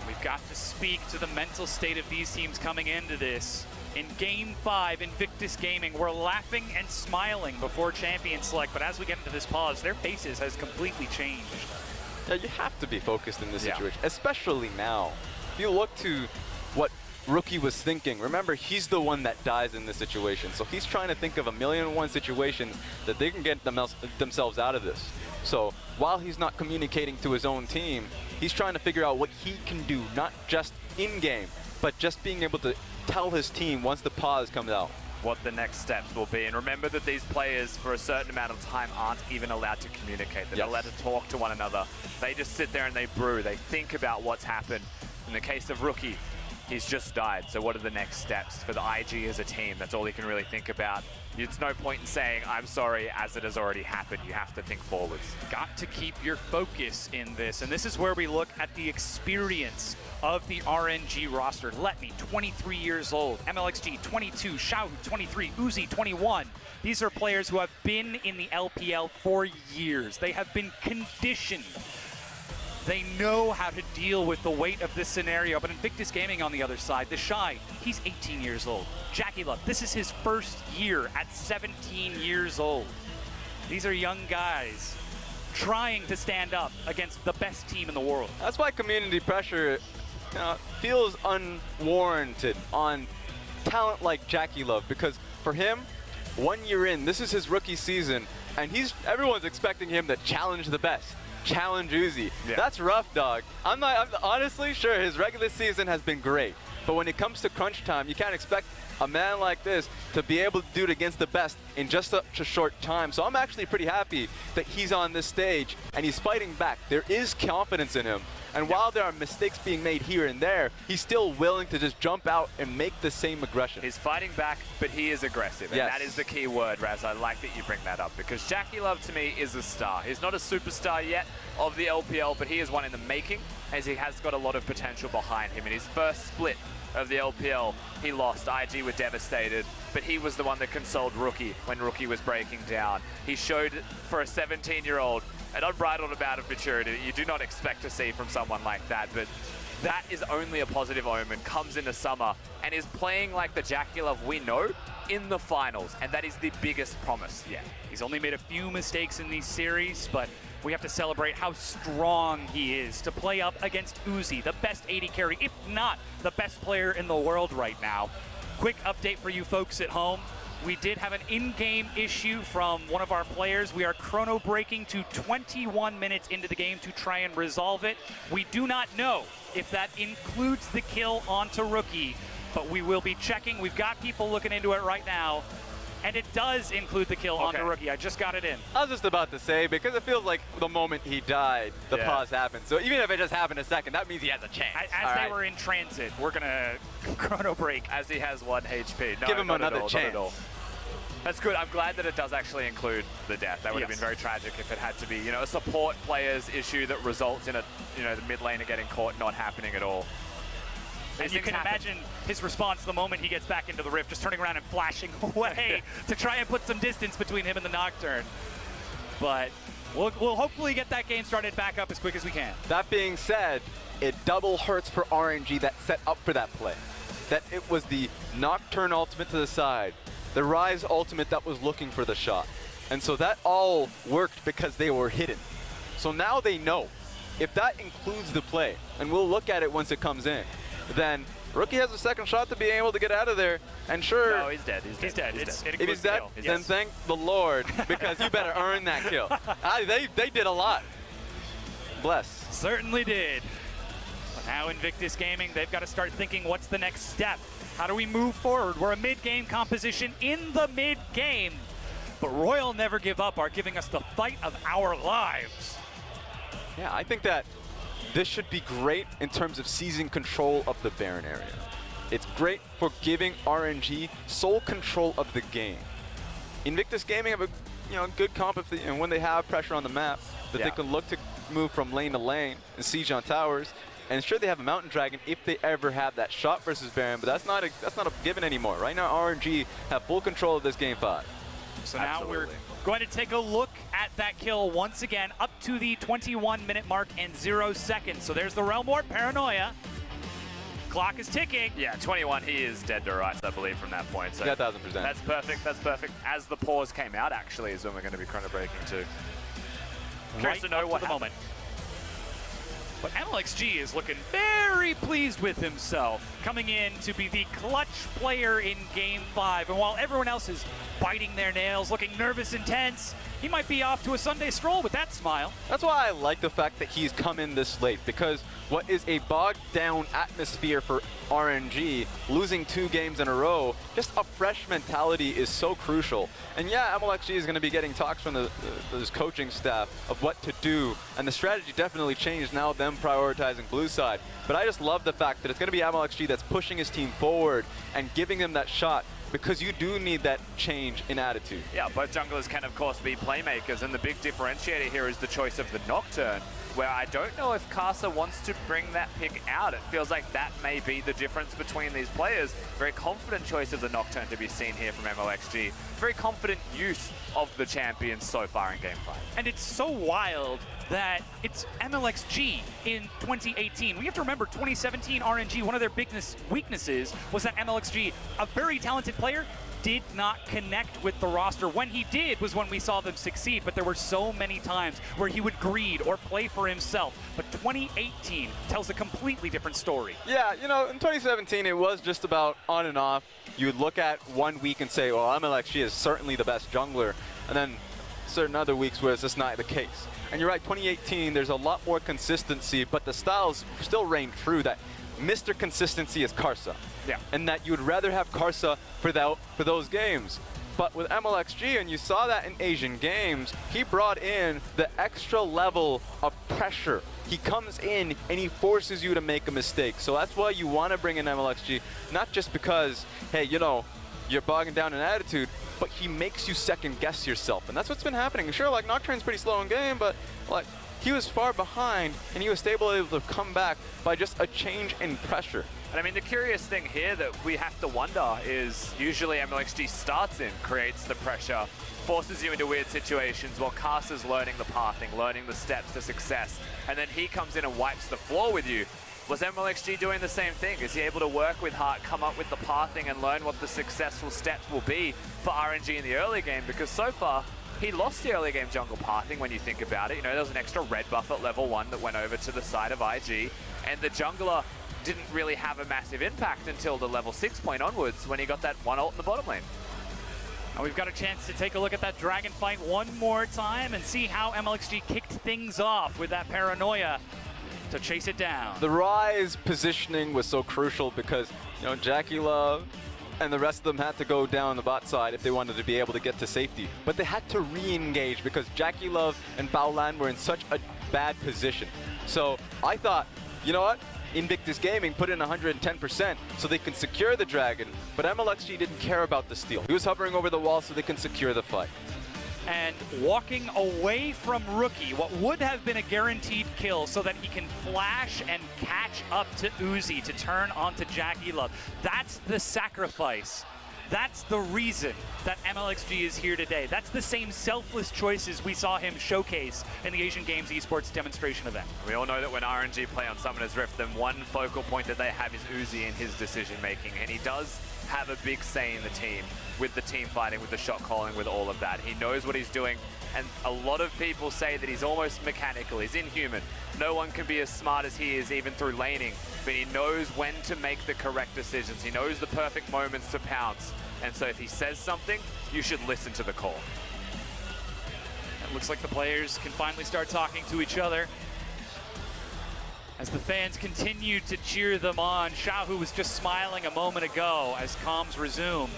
We've got to speak to the mental state of these teams coming into this. In Game 5, Invictus Gaming, we're laughing and smiling before Champion Select, but as we get into this pause, their faces has completely changed. Yeah, you have to be focused in this situation, especially now. If you look to what Rookie was thinking, remember, he's the one that dies in this situation. So he's trying to think of 1,000,001 situations that they can get themselves out of this. So while he's not communicating to his own team, he's trying to figure out what he can do, not just in-game, but just being able to tell his team once the pause comes out what the next steps will be. And remember that these players, for a certain amount of time, aren't even allowed to communicate. They're not allowed to talk to one another. They just sit there and they brew. They think about what's happened. In the case of Rookie, he's just died. So what are the next steps for the IG as a team? That's all he can really think about. It's no point in saying, I'm sorry, as it has already happened. You have to think forwards. Got to keep your focus in this. And this is where we look at the experience of the RNG roster. Letme, 23 years old. MLXG, 22. Xiaohu, 23. Uzi, 21. These are players who have been in the LPL for years. They have been conditioned. They know how to deal with the weight of this scenario. But Invictus Gaming on the other side, the Shy, he's 18 years old. Jackie Love, this is his first year at 17 years old. These are young guys trying to stand up against the best team in the world. That's why community pressure feels unwarranted on talent like Jackie Love, because for him, 1 year in, this is his rookie season, and everyone's expecting him to challenge the best. Challenge Uzi. Yeah. That's rough, dog. I'm honestly sure his regular season has been great, but when it comes to crunch time, you can't expect a man like this to be able to do it against the best in just such a short time. So I'm actually pretty happy that he's on this stage and he's fighting back. There is confidence in him. And while there are mistakes being made here and there, he's still willing to just jump out and make the same aggression. He's fighting back, but he is aggressive. And that is the key word, Raz. I like that you bring that up, because Jackie Love, to me, is a star. He's not a superstar yet of the LPL, but he is one in the making, as he has got a lot of potential behind him. In his first split of the LPL, he lost. IG were devastated, but he was the one that consoled Rookie when Rookie was breaking down. He showed, for a 17-year-old, an unbridled amount of maturity that you do not expect to see from someone like that, but that is only a positive omen. Comes into summer and is playing like the Jackie Love we know in the finals, and that is the biggest promise yet. He's only made a few mistakes in these series, but we have to celebrate how strong he is to play up against Uzi, the best AD carry, if not the best player in the world right now. Quick update for you folks at home. We did have an in-game issue from one of our players. We are chrono breaking to 21 minutes into the game to try and resolve it. We do not know if that includes the kill onto Rookie, but we will be checking. We've got people looking into it right now, and it does include the kill onto Rookie. I just got it in. I was just about to say, because it feels like the moment he died, the pause happened. So even if it just happened a second, that means he has a chance. As they were in transit, we're going to chrono break. As he has 1 HP. No, give him another chance. That's good. I'm glad that it does actually include the death. That would have been very tragic if it had to be, a support player's issue that results in the mid laner getting caught, not happening at all. And you can imagine his response the moment he gets back into the rift, just turning around and flashing away to try and put some distance between him and the Nocturne. But we'll hopefully get that game started back up as quick as we can. That being said, it double hurts for RNG that set up for that play. That it was the Nocturne ultimate to the side, the Rise ultimate that was looking for the shot. And so that all worked because they were hidden. So now they know. If that includes the play, and we'll look at it once it comes in, then Rookie has a second shot to be able to get out of there. And sure, no, he's dead. He's dead. If he's dead, then thank the Lord, because you better earn that kill. They did a lot. Bless. Certainly did. But now Invictus Gaming, they've got to start thinking, what's the next step? How do we move forward? We're a mid-game composition in the mid-game. But Royal Never Give Up are giving us the fight of our lives. Yeah, I think that this should be great in terms of seizing control of the Baron area. It's great for giving RNG sole control of the game. Invictus Gaming have a good comp if and when they have pressure on the map, that they can look to move from lane to lane and siege on towers. And sure, they have a Mountain Dragon if they ever have that shot versus Baron, but that's not a given anymore. Right now, RNG have full control of this game 5. So now we're going to take a look at that kill once again, up to the 21-minute mark and 0 seconds. So there's the Realm Ward Paranoia. Clock is ticking. Yeah, 21, he is dead to rights, I believe, from that point. So yeah, 1000%. That's perfect, that's perfect. As the pause came out, actually, is when we're going to be chrono breaking too. Curious to know what the moment. But MLXG is looking very pleased with himself, coming in to be the clutch player in Game 5. And while everyone else is biting their nails, looking nervous and tense, he might be off to a Sunday stroll with that smile. That's why I like the fact that he's come in this late, because what is a bogged down atmosphere for RNG, losing 2 games in a row, just a fresh mentality is so crucial. And yeah, MLXG is going to be getting talks from this coaching staff of what to do, and the strategy definitely changed now, them prioritizing blue side. But I just love the fact that it's going to be MLXG that's pushing his team forward and giving them that shot, because you do need that change in attitude. Yeah, both junglers can, of course, be playmakers, and the big differentiator here is the choice of the Nocturne, where I don't know if Karsa wants to bring that pick out. It feels like that may be the difference between these players. Very confident choice of the Nocturne to be seen here from MLXG. Very confident use of the champions so far in Game 5. And it's so wild that it's MLXG in 2018. We have to remember 2017 RNG, one of their biggest weaknesses was that MLXG, a very talented player, did not connect with the roster. When he did was when we saw them succeed, but there were so many times where he would greed or play for himself. But 2018 tells a completely different story. Yeah, in 2017, it was just about on and off. You would look at one week and say, well, MLXG is certainly the best jungler, and then certain other weeks where it's just not the case. And you're right, 2018, there's a lot more consistency, but the styles still reign true that Mr. Consistency is Karsa. Yeah. And that you would rather have Karsa for those games. But with MLXG, and you saw that in Asian games, he brought in the extra level of pressure. He comes in and he forces you to make a mistake. So that's why you want to bring in MLXG, not just because, hey, you're bogging down in attitude, but he makes you second guess yourself. And that's what's been happening. Sure, like Nocturne's pretty slow in game, but like he was far behind and he was able to come back by just a change in pressure. And I mean, the curious thing here that we have to wonder is usually MLXG starts in, creates the pressure, forces you into weird situations while Karsa's learning the pathing, learning the steps to success, and then he comes in and wipes the floor with you. Was MLXG doing the same thing? Is he able to work with Heart, come up with the pathing and learn what the successful steps will be for RNG in the early game? Because so far, he lost the early game jungle pathing when you think about it. There was an extra red buff at level 1 that went over to the side of IG, and the jungler didn't really have a massive impact until the level 6 point onwards when he got that 1 ult in the bottom lane. Now we've got a chance to take a look at that dragon fight one more time and see how MLXG kicked things off with that Paranoia to chase it down. The Rise positioning was so crucial because, Jackie Love and the rest of them had to go down the bot side if they wanted to be able to get to safety. But they had to re-engage because Jackie Love and Baolan were in such a bad position. So I thought, you know what? Invictus Gaming put in 110% so they can secure the dragon, but MLXG didn't care about the steal. He was hovering over the wall so they can secure the fight. And walking away from Rookie, what would have been a guaranteed kill so that he can flash and catch up to Uzi to turn onto Jackie Love. That's the sacrifice. That's the reason that MLXG is here today. That's the same selfless choices we saw him showcase in the Asian Games Esports demonstration event. We all know that when RNG play on Summoner's Rift, then one focal point that they have is Uzi in his decision making, and he does have a big say in the team, with the team fighting, with the shot calling, with all of that. He knows what he's doing, and a lot of people say that he's almost mechanical, he's inhuman. No one can be as smart as he is, even through laning, but he knows when to make the correct decisions. He knows the perfect moments to pounce, and so if he says something, you should listen to the call. It looks like the players can finally start talking to each other. as the fans continue to cheer them on. Xiaohu was just smiling a moment ago as comms resume.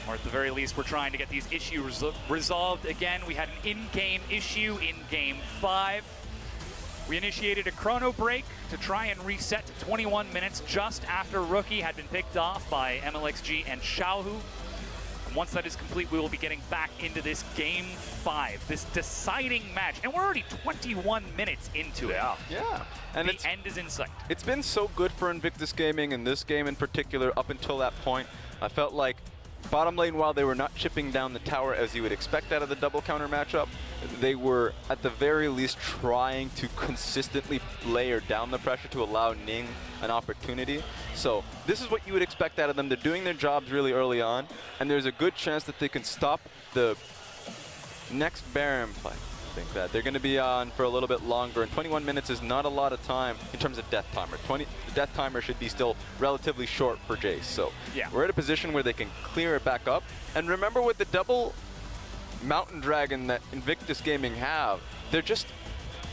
Or at the very least, we're trying to get these issues resolved. Again, we had an in-game issue in Game 5. We initiated a chrono break to try and reset to 21 minutes just after Rookie had been picked off by MLXG and Xiaohu. And once that is complete, we will be getting back into this Game 5, this deciding match. And we're already 21 minutes into it. Yeah. And the end is in sight. It's been so good for Invictus Gaming in this game in particular up until that point. I felt like bottom lane, while they were not chipping down the tower as you would expect out of the double counter matchup, they were at the very least trying to consistently layer down the pressure to allow Ning an opportunity. So this is what you would expect out of them. They're doing their jobs really early on, and there's a good chance that they can stop the next Baron play. I think that they're going to be on for a little bit longer, and 21 minutes is not a lot of time in terms of death timer. The death timer should be still relatively short for Jace. So yeah, we're at a position where they can clear it back up. And remember, with the double Mountain Dragon that Invictus Gaming have, they're just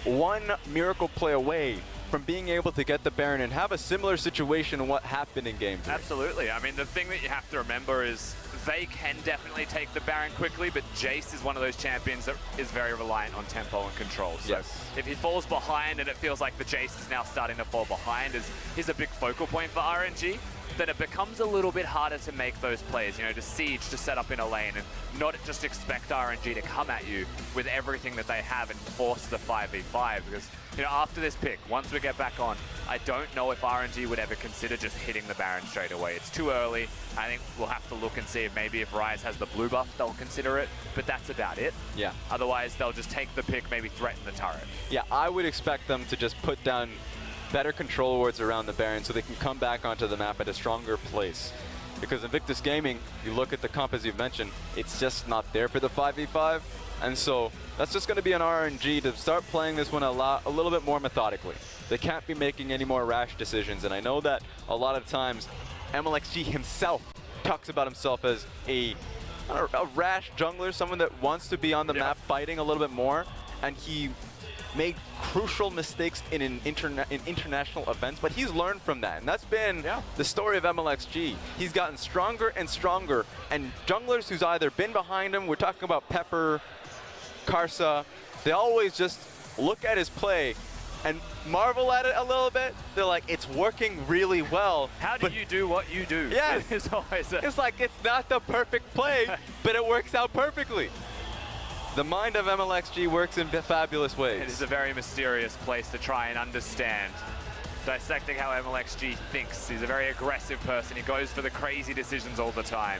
one miracle play away from being able to get the Baron and have a similar situation in what happened in Game 3. Absolutely. I mean, the thing that you have to remember is they can definitely take the Baron quickly, but Jace is one of those champions that is very reliant on tempo and control. So if he falls behind and it feels like the Jace is now starting to fall behind, is a big focal point for RNG, then it becomes a little bit harder to make those plays, you know, to siege, to set up in a lane, and not just expect RNG to come at you with everything that they have and force the 5v5. Because, you know, after this pick, once we get back on, I don't know if RNG would ever consider just hitting the Baron straight away. It's too early. I think we'll have to look and see if maybe if Ryze has the blue buff, they'll consider it, but that's about it. Yeah. Otherwise, they'll just take the pick, maybe threaten the turret. Yeah, I would expect them to just put down better control wards around the Baron so they can come back onto the map at a stronger place. Because Invictus Gaming, you look at the comp as you've mentioned, it's just not there for the 5v5. And so that's just going to be an RNG to start playing this one a little bit more methodically. They can't be making any more rash decisions. And I know that a lot of times MLXG himself talks about himself as a rash jungler, someone that wants to be on the map fighting a little bit more. And he made crucial mistakes in international events, but he's learned from that, and that's been the story of MLXG. He's gotten stronger and stronger, and junglers who's either been behind him, we're talking about Pepper, Karsa, they always just look at his play and marvel at it a little bit. They're like, it's working really well. How do you do what you do? Yeah, it's always it's like, it's not the perfect play, but it works out perfectly. The mind of MLXG works in fabulous ways. It is a very mysterious place to try and understand. Dissecting how MLXG thinks. He's a very aggressive person. He goes for the crazy decisions all the time.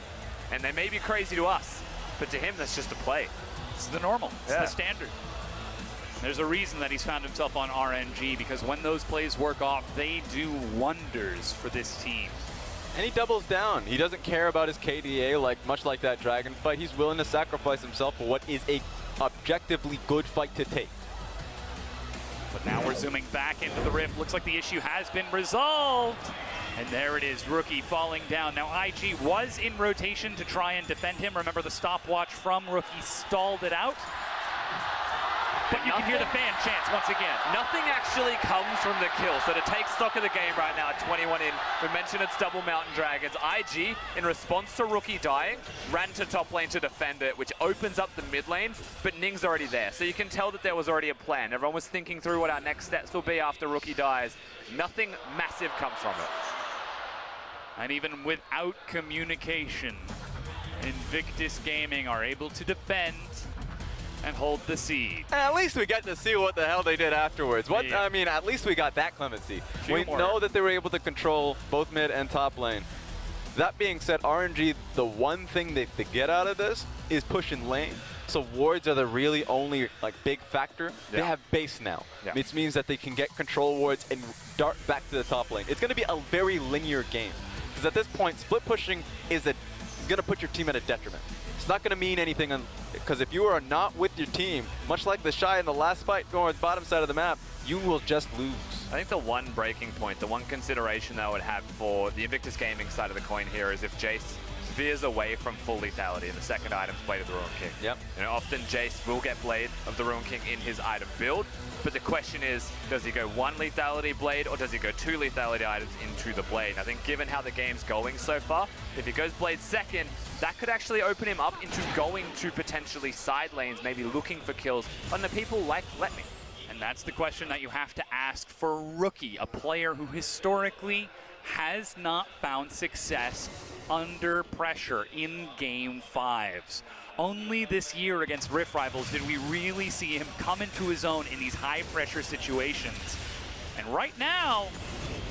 And they may be crazy to us, but to him, that's just a play. It's the normal. It's the standard. There's a reason that he's found himself on RNG, because when those plays work off, they do wonders for this team. And he doubles down. He doesn't care about his KDA, much like that Dragon fight. He's willing to sacrifice himself for what is a objectively good fight to take. But now we're zooming back into the rift. Looks like the issue has been resolved. And there it is, Rookie falling down. Now IG was in rotation to try and defend him. Remember, the stopwatch from Rookie stalled it out. But you can hear the fan chants once again. Nothing actually comes from the kill. So to take stock of the game right now at 21 in, we mentioned it's double Mountain Dragons. IG, in response to Rookie dying, ran to top lane to defend it, which opens up the mid lane, but Ning's already there. So you can tell that there was already a plan. Everyone was thinking through what our next steps will be after Rookie dies. Nothing massive comes from it. And even without communication, Invictus Gaming are able to defend and hold the siege. And at least we get to see what the hell they did afterwards. I mean, at least we got that clemency. We know that they were able to control both mid and top lane. That being said, RNG, the one thing they get out of this is pushing lane. So wards are the really only big factor. They have base now, which means that they can get control wards and dart back to the top lane. It's going to be a very linear game, because at this point, split pushing is going to put your team at a detriment. It's not going to mean anything, because if you are not with your team, much like the Shy in the last fight going to the bottom side of the map, you will just lose. I think the one breaking point, the one consideration that I would have for the Invictus Gaming side of the coin here is if Jace veers away from full lethality in the second item's Blade of the Ruin King. Yep. You know, often Jace will get Blade of the Ruin King in his item build, but the question is, does he go 1 lethality Blade or does he go 2 lethality items into the Blade? And I think given how the game's going so far, if he goes Blade second, that could actually open him up into going to potentially side lanes, maybe looking for kills on the people like Let Me. And that's the question that you have to ask for Rookie, a player who historically has not found success under pressure in Game 5s. Only this year against Rift Rivals did we really see him come into his own in these high-pressure situations. And right now,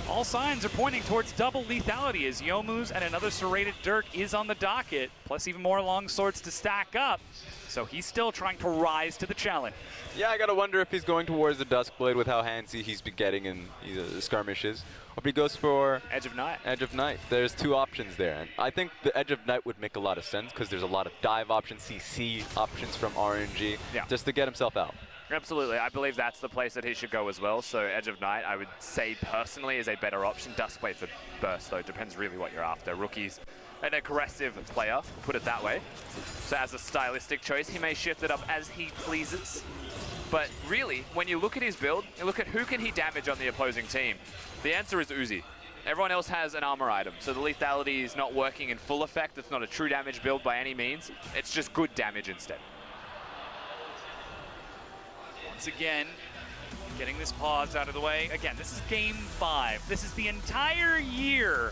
all signs are pointing towards double lethality as Youmuu's and another serrated Dirk is on the docket, plus even more long swords to stack up. So he's still trying to rise to the challenge. Yeah, I gotta wonder if he's going towards the Duskblade with how handsy he's been getting in the skirmishes, or if he goes for Edge of Night. Edge of Night. There's 2 options there, and I think the Edge of Night would make a lot of sense because there's a lot of dive options, CC options from RNG, just to get himself out. Absolutely, I believe that's the place that he should go as well. So Edge of Night, I would say personally, is a better option. Duskblade for burst, though, depends really what you're after. Rookie's an aggressive player, put it that way. So as a stylistic choice, he may shift it up as he pleases. But really, when you look at his build, you look at who can he damage on the opposing team, the answer is Uzi. Everyone else has an armor item, so the lethality is not working in full effect. It's not a true damage build by any means. It's just good damage instead. Once again, getting this pause out of the way. Again, this is Game 5. This is the entire year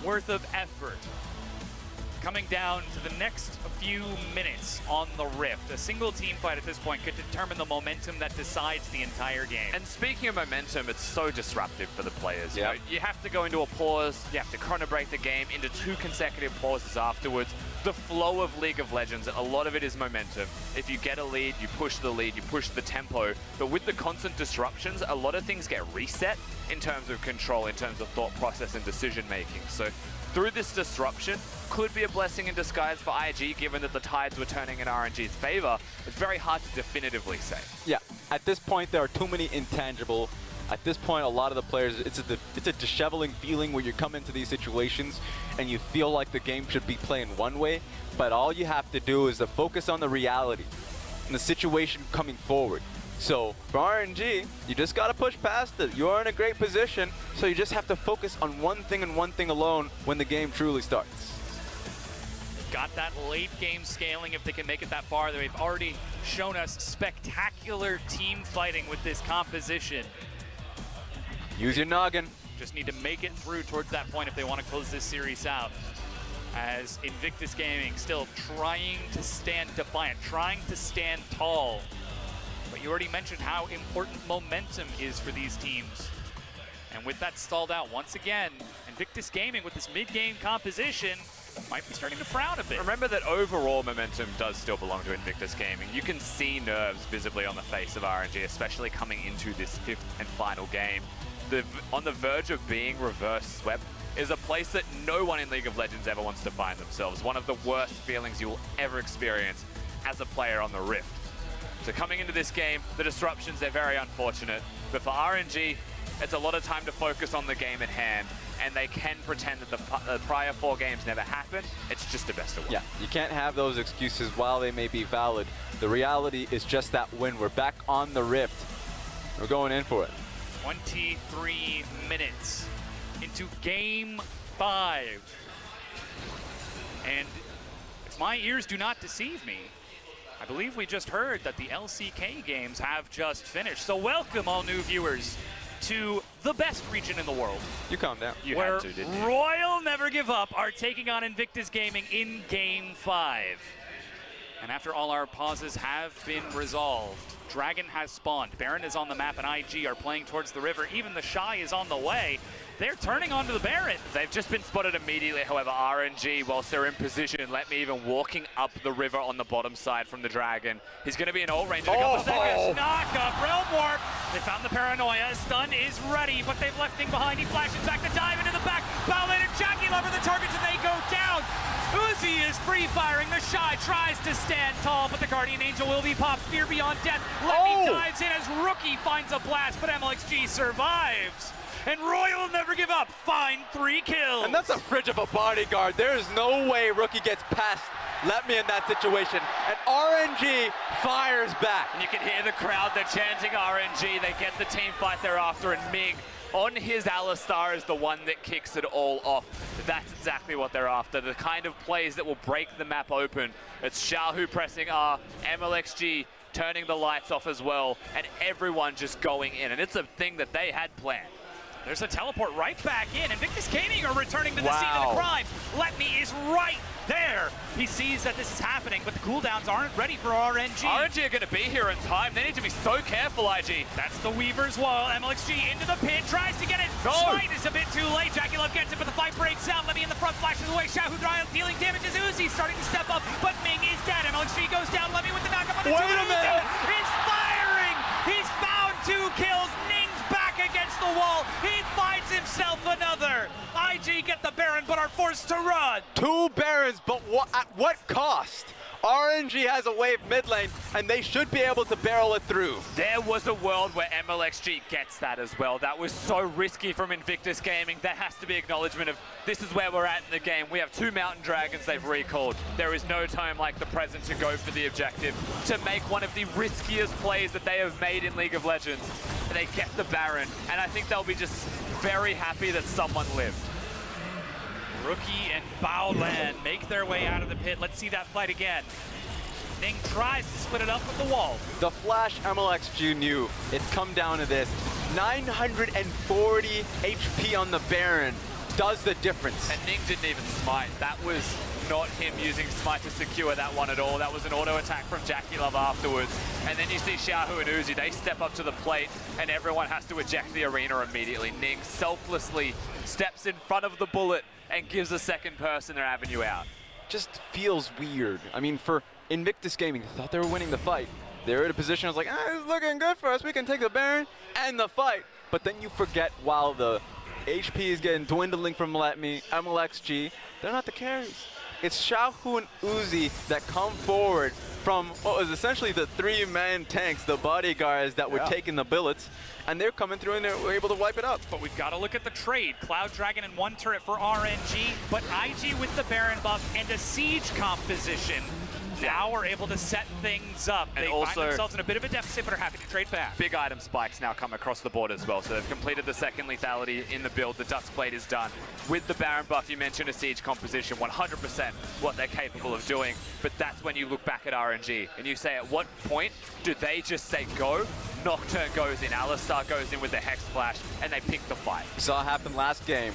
worth of effort coming down to the next few minutes on the Rift. A single team fight at this point could determine the momentum that decides the entire game. And speaking of momentum, it's so disruptive for the players. Yep. You know, you have to go into a pause, you have to chrono break the game into 2 consecutive pauses afterwards. The flow of League of Legends, a lot of it is momentum. If you get a lead, you push the lead, you push the tempo. But with the constant disruptions, a lot of things get reset in terms of control, in terms of thought process and decision making. So through this disruption, could be a blessing in disguise for IG, given that the tides were turning in RNG's favor. It's very hard to definitively say. Yeah, at this point, there are too many intangible. At this point, a lot of the players, it's a disheveling feeling when you come into these situations and you feel like the game should be playing one way, but all you have to do is to focus on the reality and the situation coming forward. So for RNG, you just got to push past it. You're in a great position, so you just have to focus on one thing and one thing alone when the game truly starts. Got that late game scaling if they can make it that far. They've already shown us spectacular team fighting with this composition. Use your noggin. Just need to make it through towards that point if they want to close this series out. As Invictus Gaming still trying to stand defiant, trying to stand tall. But you already mentioned how important momentum is for these teams. And with that stalled out once again, Invictus Gaming with this mid-game composition might be starting to frown a bit. Remember that overall momentum does still belong to Invictus Gaming. You can see nerves visibly on the face of RNG, especially coming into this 5th and final game. On the verge of being reverse swept is a place that no one in League of Legends ever wants to find themselves. One of the worst feelings you will ever experience as a player on the Rift. So coming into this game, the disruptions, they're very unfortunate. But for RNG, it's a lot of time to focus on the game at hand, and they can pretend that the prior 4 games never happened. It's just the best of one. Yeah, you can't have those excuses while they may be valid. The reality is just that win. We're back on the Rift. We're going in for it. 23 minutes into Game 5. And if my ears do not deceive me, I believe we just heard that the LCK games have just finished. So welcome all new viewers to the best region in the world. You calm down. You where had to, didn't you? Royal Never Give Up are taking on Invictus Gaming in Game 5. And after all our pauses have been resolved, Dragon has spawned, Baron is on the map, and IG are playing towards the river. Even the Shy is on the way. They're turning onto the Baron. They've just been spotted immediately, however, RNG, whilst they're in position, let me even walking up the river on the bottom side from the Dragon. He's going to be in ult range in a couple of seconds. Knock up, Realm Warp. They found the Paranoia. Stun is ready, but they've left thing behind. He flashes back to dive into the back. Violated Jackie Lover the targets, and they go down. Uzi is free firing. The Shy tries to stand tall, but the Guardian Angel will be popped. Fear Beyond Death. Lemmy dives in as Rookie finds a blast, but MLXG survives. and Royal will never give up. Find 3 kills. And that's a fridge of a bodyguard. There is no way Rookie gets past Let Me in that situation. And RNG fires back. And you can hear the crowd, they're chanting RNG. They get the team fight they're after, and Mig on his Alistar is the one that kicks it all off. That's exactly what they're after, the kind of plays that will break the map open. It's Xiaohu pressing R, MLXG turning the lights off as well, and everyone just going in. And it's a thing that they had planned. There's a teleport right back in. Invictus Gaming are returning to the scene of the crime. Let Me is right there. He sees that this is happening, but the cooldowns aren't ready for RNG. RNG are going to be here in time. They need to be so careful, IG. That's the Weaver's wall. MLXG into the pit, tries to get it. No. Smite is a bit too late. Jackie Love gets it, but the fight breaks out. Let Me in the front, flashes away. Xiaohu dealing damage as Uzi starting to step up, but Ming is dead. MLXG goes down. Let Me with the knockup on the Wait a minute. He's firing. He's found 2 kills. Ning's back against the wall. He finds himself another. IG get the Baron, but are forced to run. 2 Barons, but at what cost? RNG has a wave mid lane, and they should be able to barrel it through. There was a world where MLXG gets that as well. That was so risky from Invictus Gaming. There has to be acknowledgement of this is where we're at in the game. We have 2 Mountain Dragons they've recalled. There is no time like the present to go for the objective, to make one of the riskiest plays that they have made in League of Legends. And they get the Baron, and I think they'll be just very happy that someone lived. Rookie and Baolan make their way out of the pit. Let's see that fight again. Ning tries to split it up with the wall. The Flash MLXG knew it's come down to this. 940 HP on the Baron does the difference. And Ning didn't even smite. That was not him using smite to secure that one at all. That was an auto attack from Jackie Love afterwards. And then you see Xiaohu and Uzi, they step up to the plate and everyone has to eject the arena immediately. Ning selflessly steps in front of the bullet and gives a second person their avenue out. Just feels weird. I mean, for Invictus Gaming, they thought they were winning the fight. They're in a position, I was like, it's looking good for us. We can take the Baron and the fight. But then you forget while the HP is getting dwindling from Let Me, MLXG, they're not the carries. It's Xiaohu and Uzi that come forward from what was essentially the 3-man tanks, the bodyguards that were taking the billets, and they're coming through and they're able to wipe it up. But we've got to look at the trade. Cloud Dragon and 1 turret for RNG, but IG with the Baron buff and a siege composition now are able to set things up. And they also find themselves in a bit of a deficit, but are happy to trade back. Big item spikes now come across the board as well. So they've completed the second lethality in the build. The Duskblade is done. With the Baron buff, you mentioned a siege composition, 100% what they're capable of doing. But that's when you look back at RNG and you say, at what point do they just say go? Nocturne goes in, Alistar goes in with the Hex Flash, and they pick the fight. We saw it happen last game.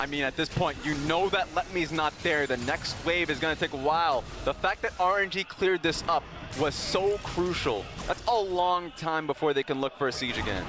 I mean, at this point, you know that Let Me's not there. The next wave is going to take a while. The fact that RNG cleared this up was so crucial. That's a long time before they can look for a siege again.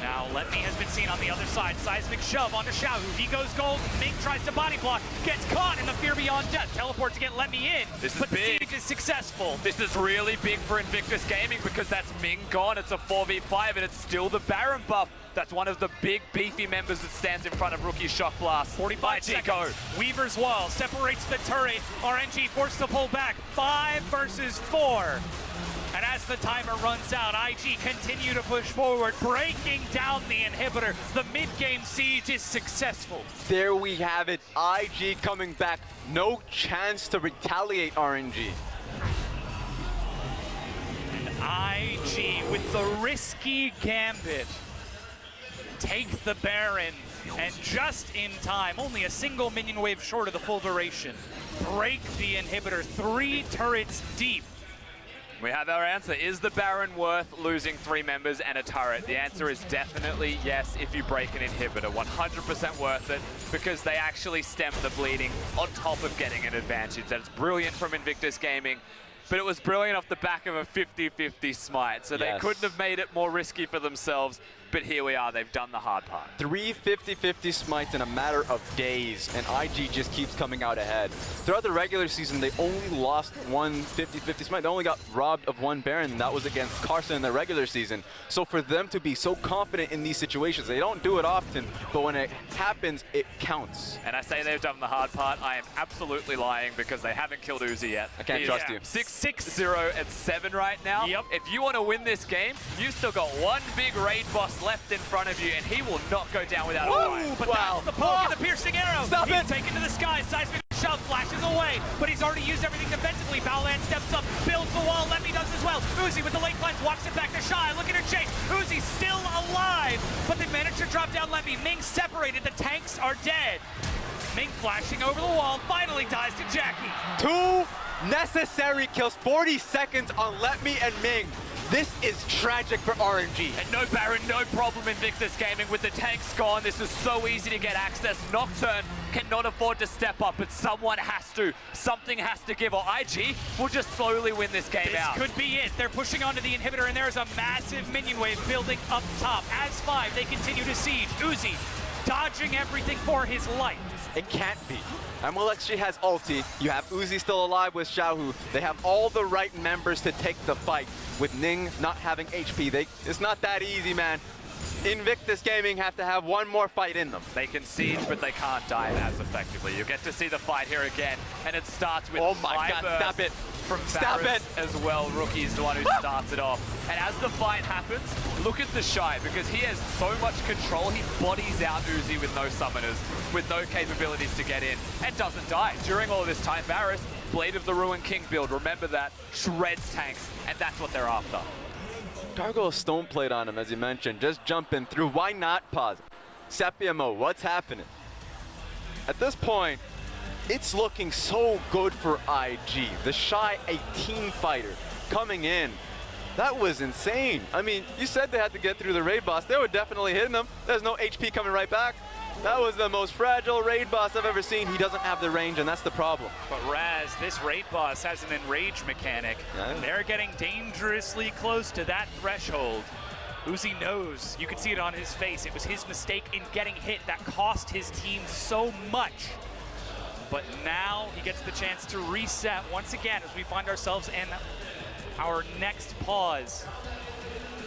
Now, Let Me has been seen on the other side. Seismic shove onto Xiaohu. He goes gold. Ming tries to body block. Gets caught in the Fear Beyond Death. Teleport to get Let Me in. This is but big. the siege is successful. This is really big for Invictus Gaming because that's Ming gone. It's a 4v5 and it's still the Baron buff. That's one of the big beefy members that stands in front of Rookie Shock Blast. 45 seconds. Weaver's wall separates the turret. RNG forced to pull back. 5 versus 4. And as the timer runs out, IG continue to push forward, breaking down the inhibitor. The mid-game siege is successful. There we have it. IG coming back. No chance to retaliate RNG. And IG with the risky gambit take the Baron, and just in time, only a single minion wave short of the full duration, break the inhibitor 3 turrets deep. We have our answer. Is the Baron worth losing 3 members and a turret? The answer is definitely yes if you break an inhibitor. 100% worth it because they actually stem the bleeding on top of getting an advantage. That's brilliant from Invictus Gaming, but it was brilliant off the back of a 50-50 smite. So they couldn't have made it more risky for themselves. But here we are, they've done the hard part. 3 50-50 smites in a matter of days, and IG just keeps coming out ahead. Throughout the regular season, they only lost 1 50-50 smite. They only got robbed of 1 Baron, and that was against Carson in the regular season. So for them to be so confident in these situations, they don't do it often, but when it happens, it counts. And I say they've done the hard part. I am absolutely lying because they haven't killed Uzi yet. I can't trust you. 6-0 at 7 right now. Yep. If you want to win this game, you've still got 1 big raid boss seconds left in front of you, and he will not go down without a fight. But that's the poke and the piercing arrow. Stop He's it. taken to the sky. Seismic shove flashes away, but he's already used everything defensively. Baolan steps up, builds the wall. Lemmy does as well. Uzi with the late cleanse walks it back to Shy. Look at her chase. Uzi still alive, but they managed to drop down Lemmy. Ming separated. The tanks are dead. Ming flashing over the wall, finally dies to Jackie. 2 necessary kills, 40 seconds on Let Me and Ming. This is tragic for RNG. And no Baron, no problem in Invictus Gaming. With the tanks gone, this is so easy to get access. Nocturne cannot afford to step up, but someone has to. Something has to give, or IG will just slowly win this game out. This could be it. They're pushing onto the inhibitor, and there's a massive minion wave building up top. As 5, they continue to siege. Uzi dodging everything for his life. It can't be. MLXG has ulti. You have Uzi still alive with Xiaohu. They have all the right members to take the fight. With Ning not having HP, it's not that easy, man. Invictus Gaming have to have one more fight in them. They can siege, but they can't dive as effectively. You get to see the fight here again, and it starts with Oh my God, burst stop it. from Stop Varus it. as well. Rookie's the one who starts it off. And as the fight happens, look at the Shy, because he has so much control. He bodies out Uzi with no summoners, with no capabilities to get in, and doesn't die. During all of this time, Varus, Blade of the Ruin King build, remember that, shreds tanks, and that's what they're after. Gargoyle stone plate on him, as you mentioned, just jumping through. Why not pause? Sepiamo, what's happening? At this point, it's looking so good for IG. The Shy, a team fighter, coming in. That was insane. I mean, you said they had to get through the raid boss. They were definitely hitting them. There's no HP coming right back. That was the most fragile raid boss I've ever seen. He doesn't have the range, and that's the problem. But Raz, this raid boss has an enrage mechanic, and they're getting dangerously close to that threshold. Uzi knows, you can see it on his face, it was his mistake in getting hit that cost his team so much. But now he gets the chance to reset once again as we find ourselves in our next pause.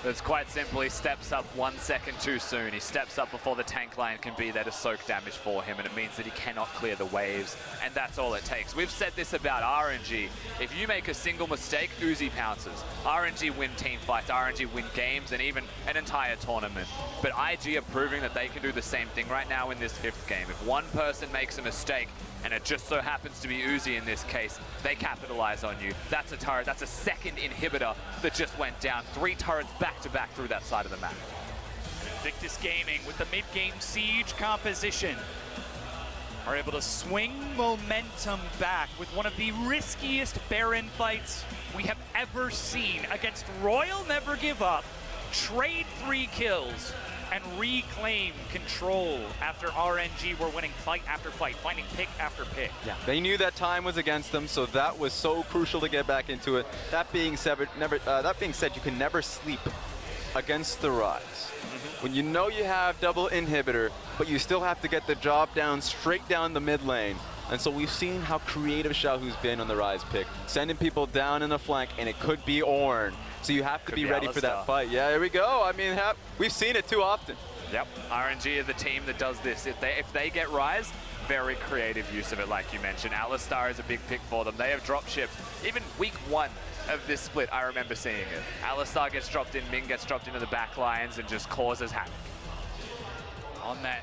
It's quite simple, he steps up 1 second too soon. He steps up before the tank line can be there to soak damage for him, and it means that he cannot clear the waves, and that's all it takes. We've said this about RNG. If you make a single mistake, Uzi pounces. RNG win team fights, RNG win games, and even an entire tournament. But IG are proving that they can do the same thing right now in this 5th game. If one person makes a mistake, and it just so happens to be Uzi in this case, they capitalize on you. That's a turret, that's a second inhibitor that just went down. 3 turrets back to back through that side of the map. Invictus Gaming with the mid-game siege composition are able to swing momentum back with one of the riskiest Baron fights we have ever seen against Royal Never Give Up, trade 3 kills, and reclaim control after RNG were winning fight after fight, finding pick after pick. Yeah, they knew that time was against them, so that was so crucial to get back into it. That being said, you can never sleep against the Rise. When you know you have double inhibitor, but you still have to get the job down straight down the mid lane. And so we've seen how creative Xiaohu's been on the Rise pick, sending people down in the flank, and it could be Ornn. So you have to be ready for that fight. Yeah, here we go. I mean, we've seen it too often. Yep, RNG are the team that does this. If they get Rise, very creative use of it, like you mentioned. Alistar is a big pick for them. They have drop shipped. Even week 1 of this split, I remember seeing it. Alistar gets dropped in, Ming gets dropped into the back lines and just causes havoc. On that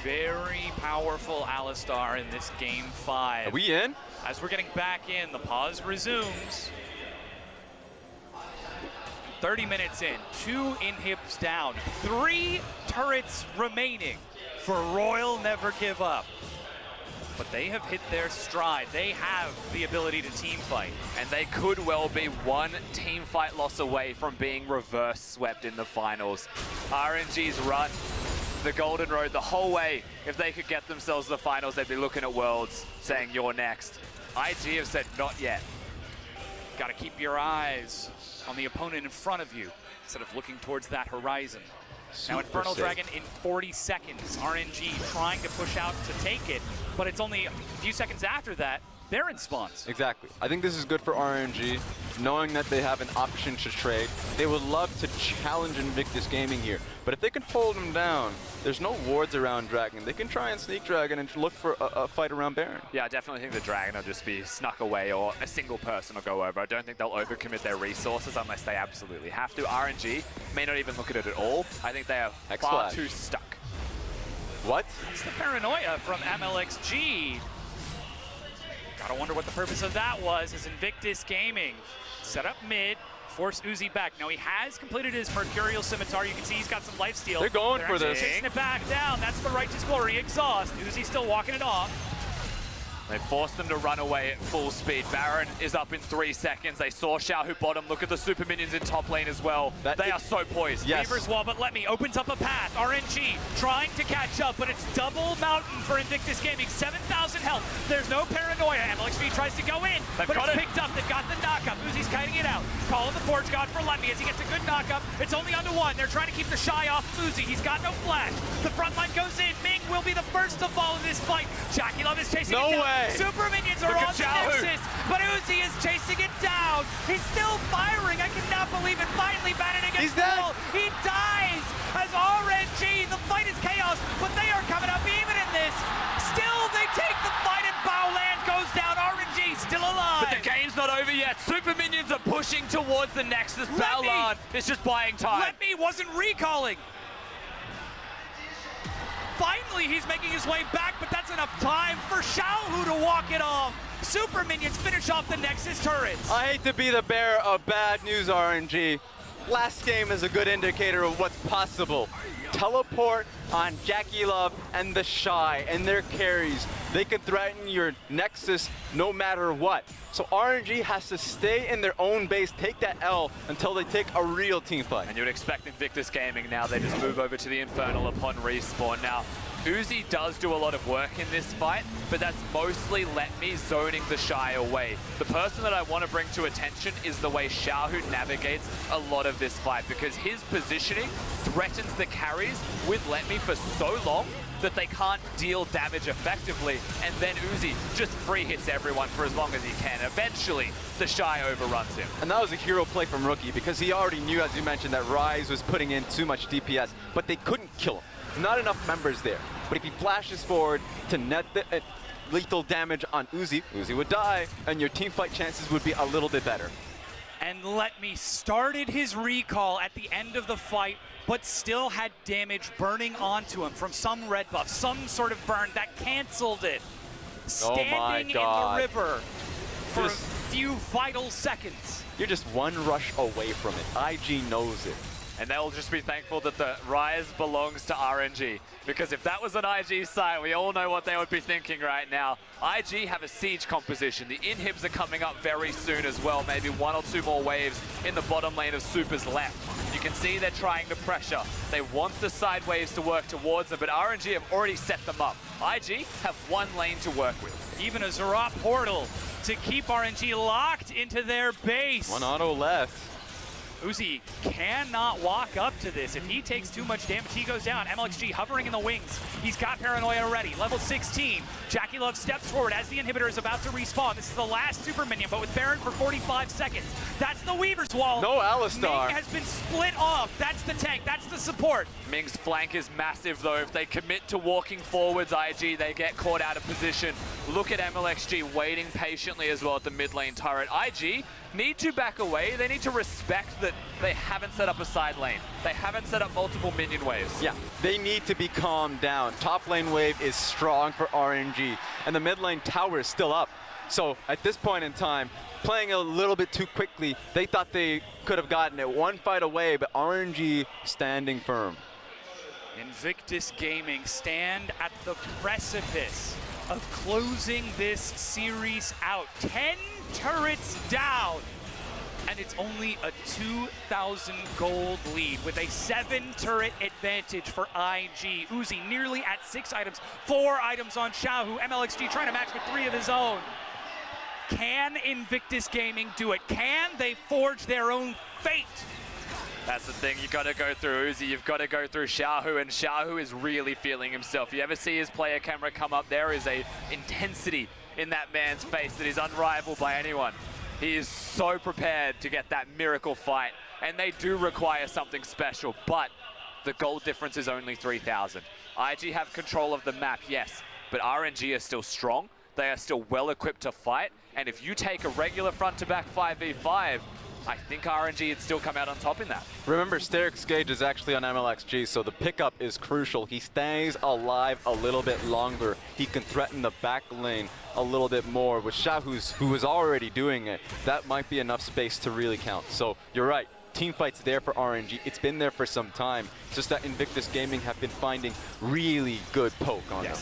very powerful Alistar in this game 5. Are we in? As we're getting back in, the pause resumes. 30 minutes in, 2 inhibs down, 3 turrets remaining for Royal Never Give Up. But they have hit their stride. They have the ability to team fight. And they could well be 1 team fight loss away from being reverse swept in the finals. RNG's run the Golden Road the whole way. If they could get themselves to the finals, they'd be looking at Worlds saying, you're next. IG have said, not yet. Got to keep your eyes on the opponent in front of you instead of looking towards that horizon. Now Infernal Dragon in 40 seconds. RNG trying to push out to take it, but it's only a few seconds after that Baron spawns. Exactly. I think this is good for RNG, knowing that they have an option to trade. They would love to challenge Invictus Gaming here, but if they can hold them down, there's no wards around Dragon. They can try and sneak Dragon and look for a fight around Baron. Yeah, I definitely think the Dragon will just be snuck away or a single person will go over. I don't think they'll overcommit their resources unless they absolutely have to. RNG may not even look at it at all. I think they are far too stuck. What? It's the paranoia from MLXG. Gotta wonder what the purpose of that was, as Invictus Gaming set up mid, force Uzi back. Now he has completed his Mercurial Scimitar. You can see he's got some lifesteal. They're going for this. Chasing it back down. That's the righteous glory. Exhaust. Uzi still walking it off. They forced them to run away at full speed. Baron is up in 3 seconds. They saw Xiaohu bottom. Look at the super minions in top lane as well. They are so poised. Yes. Beaver's wall, but Let Me opens up a path. RNG trying to catch up, but it's double mountain for Invictus Gaming. 7,000 health. There's no paranoia. MLXG tries to go in, but it's picked up. They've got the knockup. Uzi's kiting it out. Calling the Forge God for Let Me as he gets a good knockup. It's only onto one. They're trying to keep the Shy off Uzi. He's got no flash. The front line goes in. Ming will be the first to fall in this fight. Jackie Love is chasing it down. No way. Super minions are on the Nexus, but Uzi is chasing it down. He's still firing. I cannot believe it. Finally batted against the wall. He dies as RNG. The fight is chaos, but they are coming up even in this. Still, they take the fight and Bowland goes down. RNG still alive. But the game's not over yet. Super minions are pushing towards the Nexus. Bowland is just buying time. Let Me wasn't recalling. Finally, he's making his way back, but that's enough time for Xiaohu to walk it off. Super minions finish off the Nexus turrets. I hate to be the bearer of bad news, RNG. Last game is a good indicator of what's possible. Teleport on Jackie Love and the Shy and their carries. They can threaten your Nexus no matter what. So RNG has to stay in their own base, take that L until they take a real team fight. And you would expect Invictus Gaming now, they just move over to the Infernal upon respawn. Now, Uzi does do a lot of work in this fight, but that's mostly Let Me zoning the Shy away. The person that I want to bring to attention is the way Xiaohu navigates a lot of this fight, because his positioning threatens the carries with Let Me for so long that they can't deal damage effectively, and then Uzi just free hits everyone for as long as he can. Eventually, the Shy overruns him. And that was a hero play from Rookie, because he already knew, as you mentioned, that Ryze was putting in too much DPS, but they couldn't kill him. Not enough members there. But if he flashes forward to net the lethal damage on Uzi, Uzi would die, and your team fight chances would be a little bit better. And Let Me started his recall at the end of the fight, but still had damage burning onto him from some red buff, some sort of burn that canceled it. Standing in the river for a few vital seconds. You're just one rush away from it. IG knows it. And they'll just be thankful that the Rise belongs to RNG. Because if that was an IG site, we all know what they would be thinking right now. IG have a siege composition. The inhibs are coming up very soon as well. Maybe 1 or 2 more waves in the bottom lane of Super's left. You can see they're trying to pressure. They want the side waves to work towards them, but RNG have already set them up. IG have 1 lane to work with. Even a Zerat portal to keep RNG locked into their base. 1 auto left. Uzi cannot walk up to this. If he takes too much damage, he goes down. MLXG hovering in the wings. He's got Paranoia ready. Level 16. Jackie Love steps forward as the inhibitor is about to respawn. This is the last super minion, but with Baron for 45 seconds. That's the Weaver's Wall. No Alistar. Ming has been split off. That's the tank. That's the support. Ming's flank is massive, though. If they commit to walking forwards, IG, they get caught out of position. Look at MLXG waiting patiently as well at the mid lane turret. IG need to back away. They need to respect that they haven't set up a side lane. They haven't set up multiple minion waves. Yeah, they need to be calmed down. Top lane wave is strong for RNG, and the mid lane tower is still up. So at this point in time, playing a little bit too quickly, they thought they could have gotten it 1 fight away, but RNG standing firm. Invictus Gaming stand at the precipice of closing this series out. 10 turrets down, and it's only a 2,000 gold lead with a 7 turret advantage for IG. Uzi nearly at 6 items, 4 items on Xiaohu. MLXG trying to match with 3 of his own. Can Invictus Gaming do it? Can they forge their own fate? That's the thing, you got to go through Uzi, you've got to go through Xiaohu, and Xiaohu is really feeling himself. You ever see his player camera come up, there is a intensity in that man's face that is unrivaled by anyone. He is so prepared to get that miracle fight, and they do require something special, but the goal difference is only 3,000. IG have control of the map, yes, but RNG are still strong. They are still well equipped to fight, and if you take a regular front-to-back 5v5, I think RNG would still come out on top in that. Remember, Steric's Gage is actually on MLXG, so the pickup is crucial. He stays alive a little bit longer. He can threaten the back lane a little bit more. With Sha, who is already doing it, that might be enough space to really count. So you're right. Team fight's there for RNG. It's been there for some time. It's just that Invictus Gaming have been finding really good poke on them.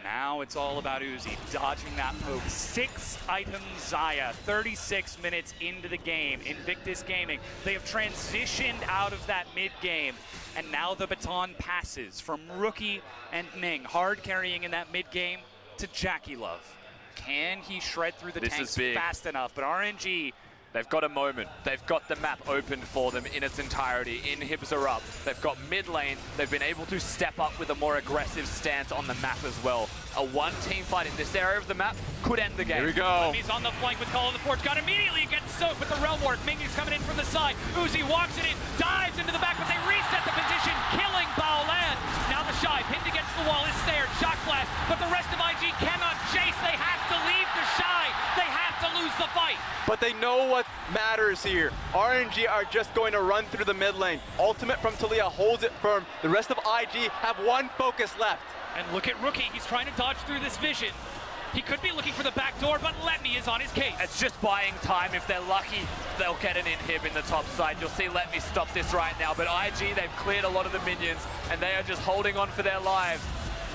Now it's all about Uzi dodging that poke. 6-item Zaya, 36 minutes into the game. Invictus Gaming, they have transitioned out of that mid-game, and now the baton passes from Rookie and Ning, hard carrying in that mid-game to Jackie Love. Can he shred through the tanks fast enough? But RNG, they've got a moment. They've got the map opened for them in its entirety. Inhibs are up. They've got mid lane. They've been able to step up with a more aggressive stance on the map as well. A one-team fight in this area of the map could end the game. Here we go. He's on the flank with Call of the Forge. Got immediately gets soaked with the Realm Ward. Ming's coming in from the side. Uzi walks it in, dives into the back, but they reset the position, killing Baolan. Now the Shy, pinned against the wall, is snared. Shock blast, but the rest of IG cannot chase. They have to leave the Shy. They have to lose the fight. But they know what matters here. RNG are just going to run through the mid lane. Ultimate from Talia holds it firm. The rest of IG have one focus left. And look at Rookie, he's trying to dodge through this vision. He could be looking for the back door, but Letme is on his case. It's just buying time. If they're lucky, they'll get an inhib in the top side. You'll see Letme stop this right now. But IG, they've cleared a lot of the minions, and they are just holding on for their lives.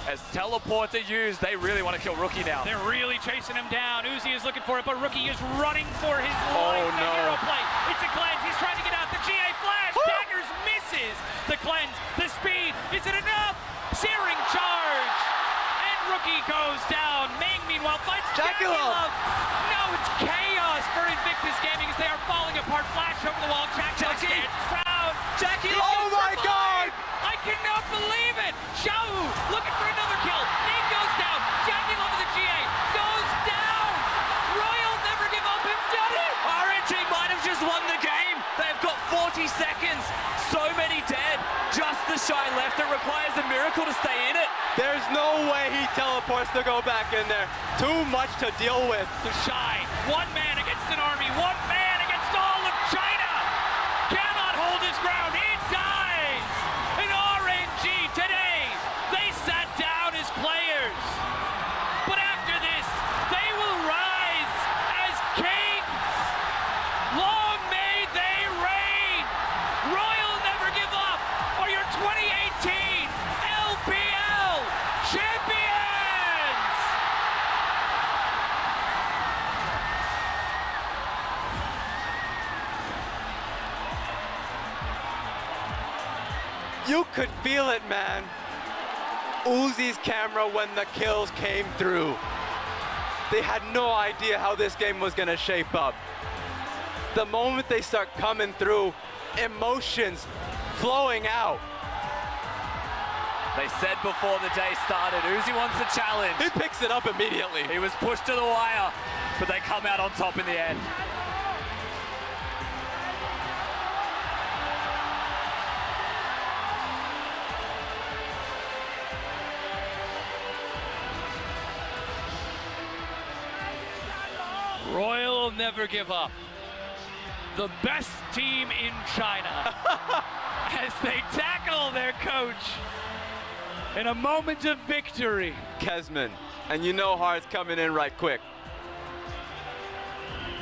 As teleports are used, they really want to kill Rookie now. They're really chasing him down. Uzi is looking for it, but Rookie is running for his life. The hero play. It's a cleanse. He's trying to get out. The GA flash. Daggers misses. The cleanse. The speed. Is it enough? Searing charge. And Rookie goes down. Ming, meanwhile, fights Jackie Love. No, it's chaos for Invictus Gaming as they are falling apart. Flash over the wall. Jackie stands proud. Jackie. Oh my God! I cannot believe it! Xiao looking for another kill. Ning goes down. Jackie Love of the GA goes down. Royal never give up. It's done it. RNG might have just won the game. They've got 40 seconds. So many dead. Just the Shy left. It requires a miracle to stay in it. There's no way he teleports to go back in there. Too much to deal with. The Shy, one man against an army, one man against all of China. Cannot hold his ground. He dies. And RNG today, they sat down as players. But after this, they will rise as kings. Long may they reign. Royal never give up. Or your 2018 LPL champions. You could feel it, man. Uzi's camera when the kills came through. They had no idea how this game was gonna shape up. The moment they start coming through, emotions flowing out. They said before the day started, Uzi wants a challenge. He picks it up immediately. He was pushed to the wire, but they come out on top in the end. Royal will never give up. The best team in China as they tackle their coach in a moment of victory. Kesman, and you know Hard's coming in right quick.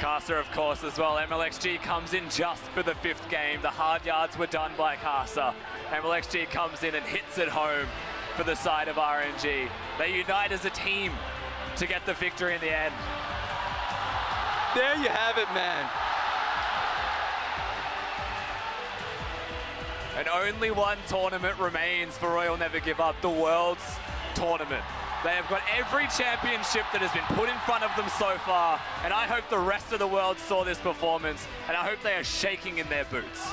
Casa, of course, as well. MLXG comes in just for the 5th game. The hard yards were done by Casa. MLXG comes in and hits it home for the side of RNG. They unite as a team to get the victory in the end. There you have it, man. And only one tournament remains for Royal Never Give Up, the World's Tournament. They have got every championship that has been put in front of them so far, and I hope the rest of the world saw this performance, and I hope they are shaking in their boots.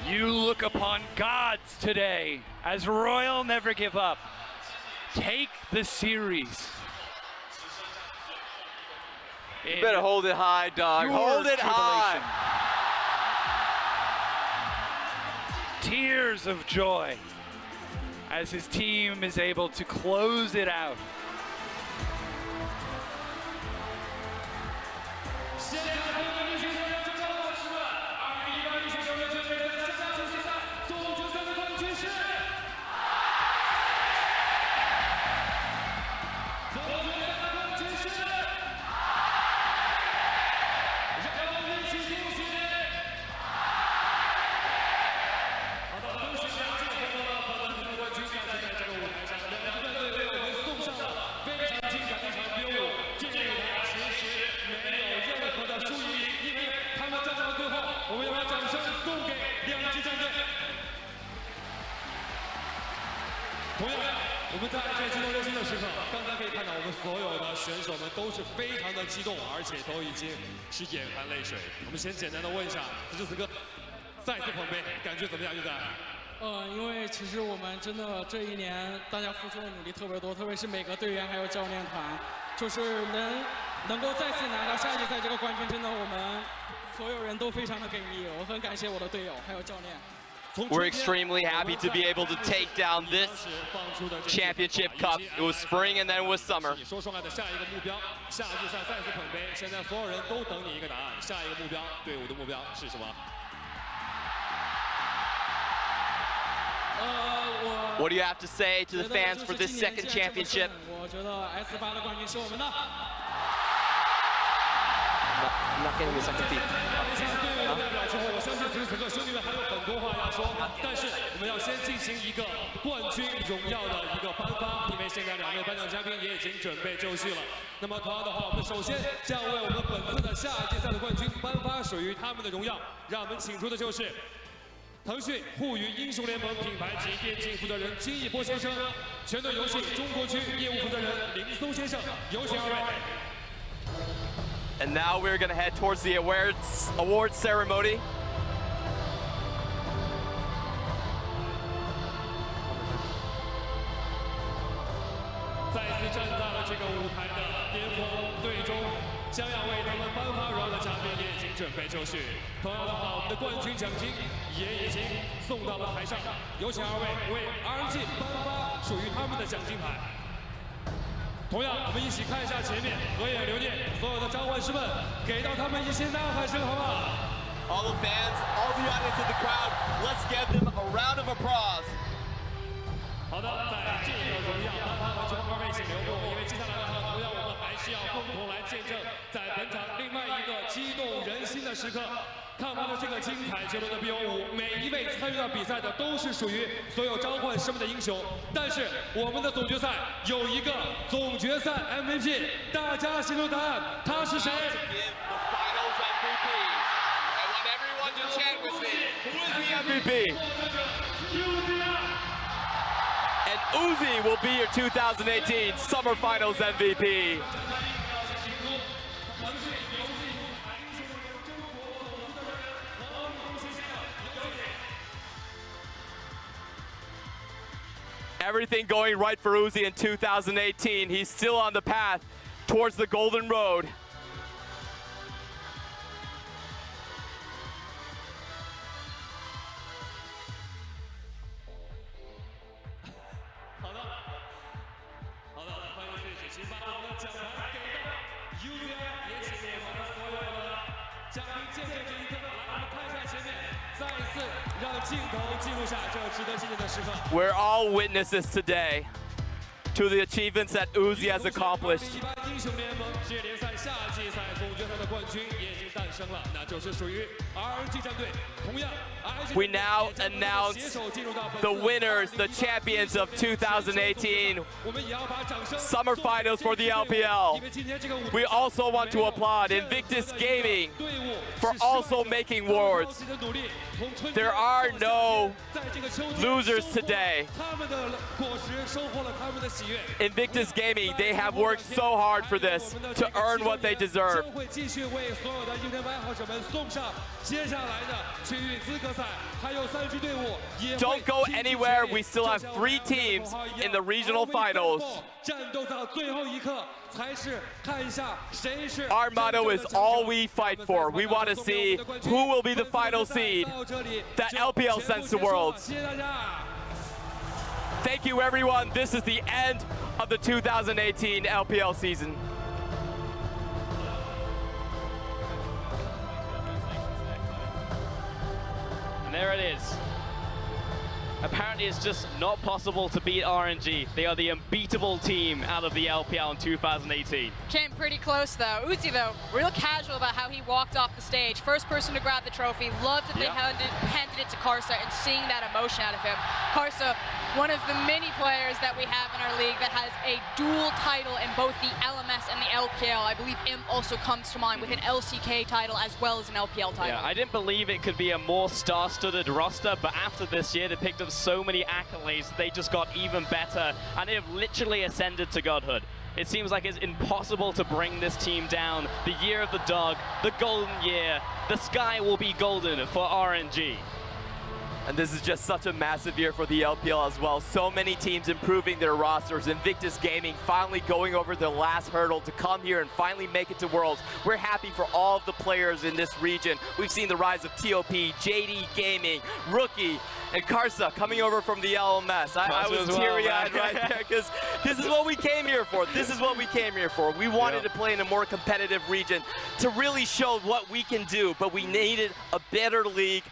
You look upon gods today as Royal Never Give Up. take the series. You better hold it high, dog. Hold it high. Tears of joy as his team is able to close it out.因为其实我们真的这一年大家付出的努力特别多，特别是每个队员还有教练团，就是能够再次拿到夏季赛这个冠军，真的我们所有人都非常的给力，我很感谢我的队友还有教练。 We're extremely happy to be able to take down this championship cup. It was spring and then it was summer. 你说出来的下一个目标，夏季赛再次捧杯。现在所有人都等你一个答案，下一个目标，队伍的目标是什么？ What do you have to say to the fans for this second championship? 我觉得 S8的冠军是我们的。 I'm not getting the second team. 代表之后，我相信此时此刻兄弟们还有很多话要说，但是我们要先进行一个冠军荣耀的一个颁发，因为现在2位颁奖嘉宾也已经准备就绪了。那么同样的话，我们首先将为我们本次的夏季赛的冠军颁发属于他们的荣耀，让我们请出的就是腾讯互娱英雄联盟品牌及电竞负责人金一波先生，全队游戏中国区业务负责人林松先生，有请2位。 And now we're going to head towards the awards ceremony. 再次站在了这个舞台的巅峰，最终将要为他们颁发荣耀的嘉宾也已经准备就绪。同样的话，我们的冠军奖金也已经送到了台上，有请2位为 RNG 颁发属于他们的奖金牌。 同样，我们一起看一下前面，合眼留念，所有的召唤师们，给到他们一些呐喊声，好不好 All the fans, all the audience in the crowd, let's give them a round of applause. 好的，在这个荣耀颁发完之后，2位请留步，因为接下来的话，同样我们还是要共同来见证在本场另外一个激动人心的时刻。 看完了这个精彩绝伦的 BO5，每一位参与到比赛的都是属于所有召唤师们的英雄。但是我们的总决赛有一个总决赛 MVP， 大家心中答案，他是谁？ MVP. And Uzi will be your 2018 Summer Finals MVP. Everything going right for Uzi in 2018. He's still on the path towards the Golden Road. We're all witnesses today to the achievements that Uzi has accomplished. We now announce the winners, the champions of 2018 Summer Finals for the LPL. We also want to applaud Invictus Gaming for also making awards. There are no losers today. Invictus Gaming, they have worked so hard for this to earn what they deserve. Don't go anywhere. We still have 3 teams in the regional finals. Our motto is all we fight for. We want to see who will be the final seed that LPL sends to Worlds. Thank you, everyone. This is the end of the 2018 LPL season. And there it is. Apparently it's just not possible to beat RNG. They are the unbeatable team out of the LPL in 2018. Came pretty close though. Uzi though, real casual about how he walked off the stage. First person to grab the trophy. Loved that they handed it to Karsa and seeing that emotion out of him. Karsa, one of the many players that we have in our league that has a dual title in both the LMS and the LPL. I believe Imp also comes to mind with an LCK title as well as an LPL title. Yeah, I didn't believe it could be a more star-studded roster, but after this year they picked up so many accolades, they just got even better, and they have literally ascended to godhood. It seems like it's impossible to bring this team down. The year of the dog, the golden year, the sky will be golden for RNG. And this is just such a massive year for the LPL as well. So many teams improving their rosters. Invictus Gaming finally going over the last hurdle to come here and finally make it to Worlds. We're happy for all of the players in this region. We've seen the rise of TOP, JD Gaming, Rookie, and Karsa coming over from the LMS. I was teary-eyed right there because this is what we came here for. This is what we came here for. We wanted to play in a more competitive region to really show what we can do, but we needed a better league.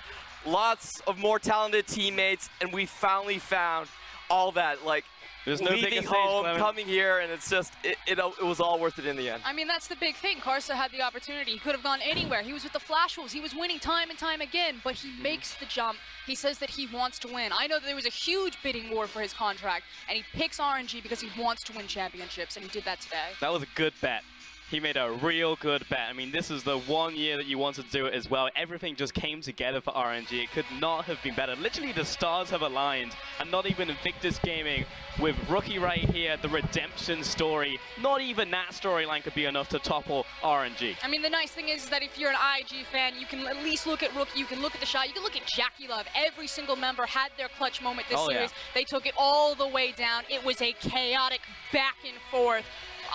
Lots of more talented teammates, and we finally found all that, like there's no leaving home, coming here, and it's just, it was all worth it in the end. I mean, that's the big thing. Karsa had the opportunity. He could have gone anywhere. He was with the Flash Wolves. He was winning time and time again, but he makes the jump. He says that he wants to win. I know that there was a huge bidding war for his contract, and he picks RNG because he wants to win championships, and he did that today. That was a good bet. He made a real good bet. I mean, this is the one year that you wanted to do it as well. Everything just came together for RNG. It could not have been better. Literally, the stars have aligned, and not even Invictus Gaming with Rookie right here, the redemption story. Not even that storyline could be enough to topple RNG. I mean, the nice thing is that if you're an IG fan, you can at least look at Rookie, you can look at the shot, you can look at Jackie Love. Every single member had their clutch moment this series. They took it all the way down. It was a chaotic back and forth.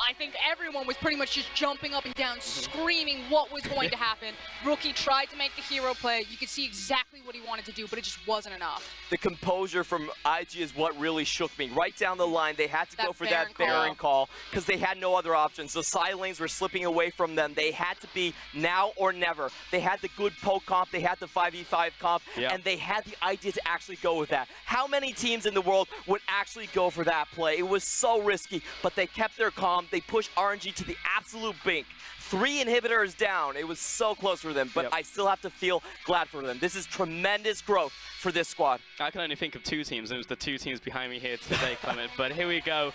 I think everyone was pretty much just jumping up and down, screaming what was going to happen. Rookie tried to make the hero play. You could see exactly what he wanted to do, but it just wasn't enough. The composure from IG is what really shook me. Right down the line, they had to go for that Baron call because they had no other options. The side lanes were slipping away from them. They had to be now or never. They had the good poke comp, they had the 5v5 comp, and they had the idea to actually go with that. How many teams in the world would actually go for that play? It was so risky, but they kept their calm. They pushed RNG to the absolute brink. 3 inhibitors down. It was so close for them, but I still have to feel glad for them. This is tremendous growth for this squad. I can only think of 2 teams, and it was the 2 teams behind me here today, Clement. But here we go.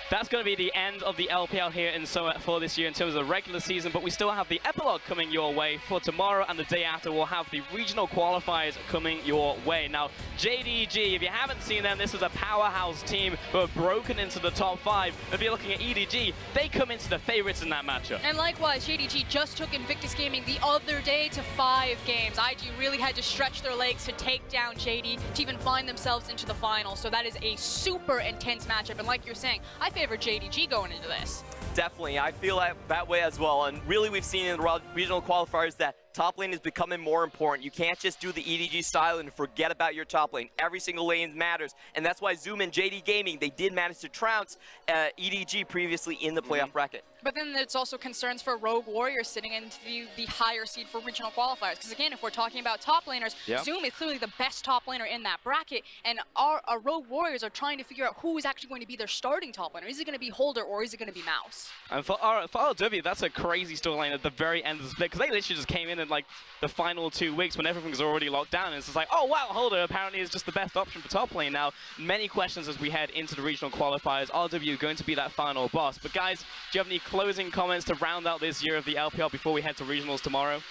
That's going to be the end of the LPL here in Summer for this year in terms of the regular season, but we still have the epilogue coming your way for tomorrow, and the day after we'll have the regional qualifiers coming your way. Now, JDG, if you haven't seen them, this is a powerhouse team who have broken into the top 5. If you're looking at EDG, they come into the favorites in that matchup. And likewise, JDG just took Invictus Gaming the other day to 5 games. IG really had to stretch their legs to take down JD to even find themselves into the final. So that is a super intense matchup. And like you're saying, I favor JDG going into this. Definitely, I feel that way as well. And really, we've seen in the regional qualifiers that top lane is becoming more important. You can't just do the EDG style and forget about your top lane. Every single lane matters, and that's why Zoom and JD Gaming, they did manage to trounce EDG previously in the playoff bracket. But then there's also concerns for Rogue Warriors sitting into the higher seed for regional qualifiers. Because again, if we're talking about top laners, Zoom is clearly the best top laner in that bracket, and our Rogue Warriors are trying to figure out who is actually going to be their starting top laner. Is it going to be Holder or is it going to be Mouse? And for RW, that's a crazy storyline at the very end of the split, because they literally just came in like the final 2 weeks when everything's already locked down, and it's just like, oh wow, Holder apparently is just the best option for top lane now. Many questions as we head into the regional qualifiers. RW going to be that final boss. But guys, do you have any closing comments to round out this year of the LPL before we head to regionals tomorrow?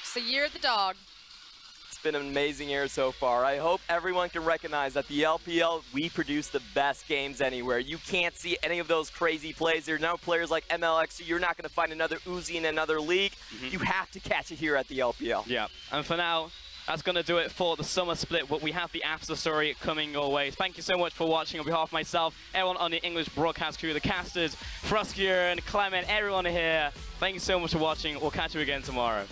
It's the year of the dog. It's been an amazing year so far. I hope everyone can recognize that the LPL, we produce the best games anywhere. You can't see any of those crazy plays. There are no players like MLX. You're not going to find another Uzi in another league. You have to catch it here at the LPL. Yeah, and for now, that's going to do it for the summer split, but we have the after story coming your way. Thank you so much for watching on behalf of myself, everyone on the English broadcast crew, the casters, FLICKR and Clement, everyone here. Thank you so much for watching. We'll catch you again tomorrow.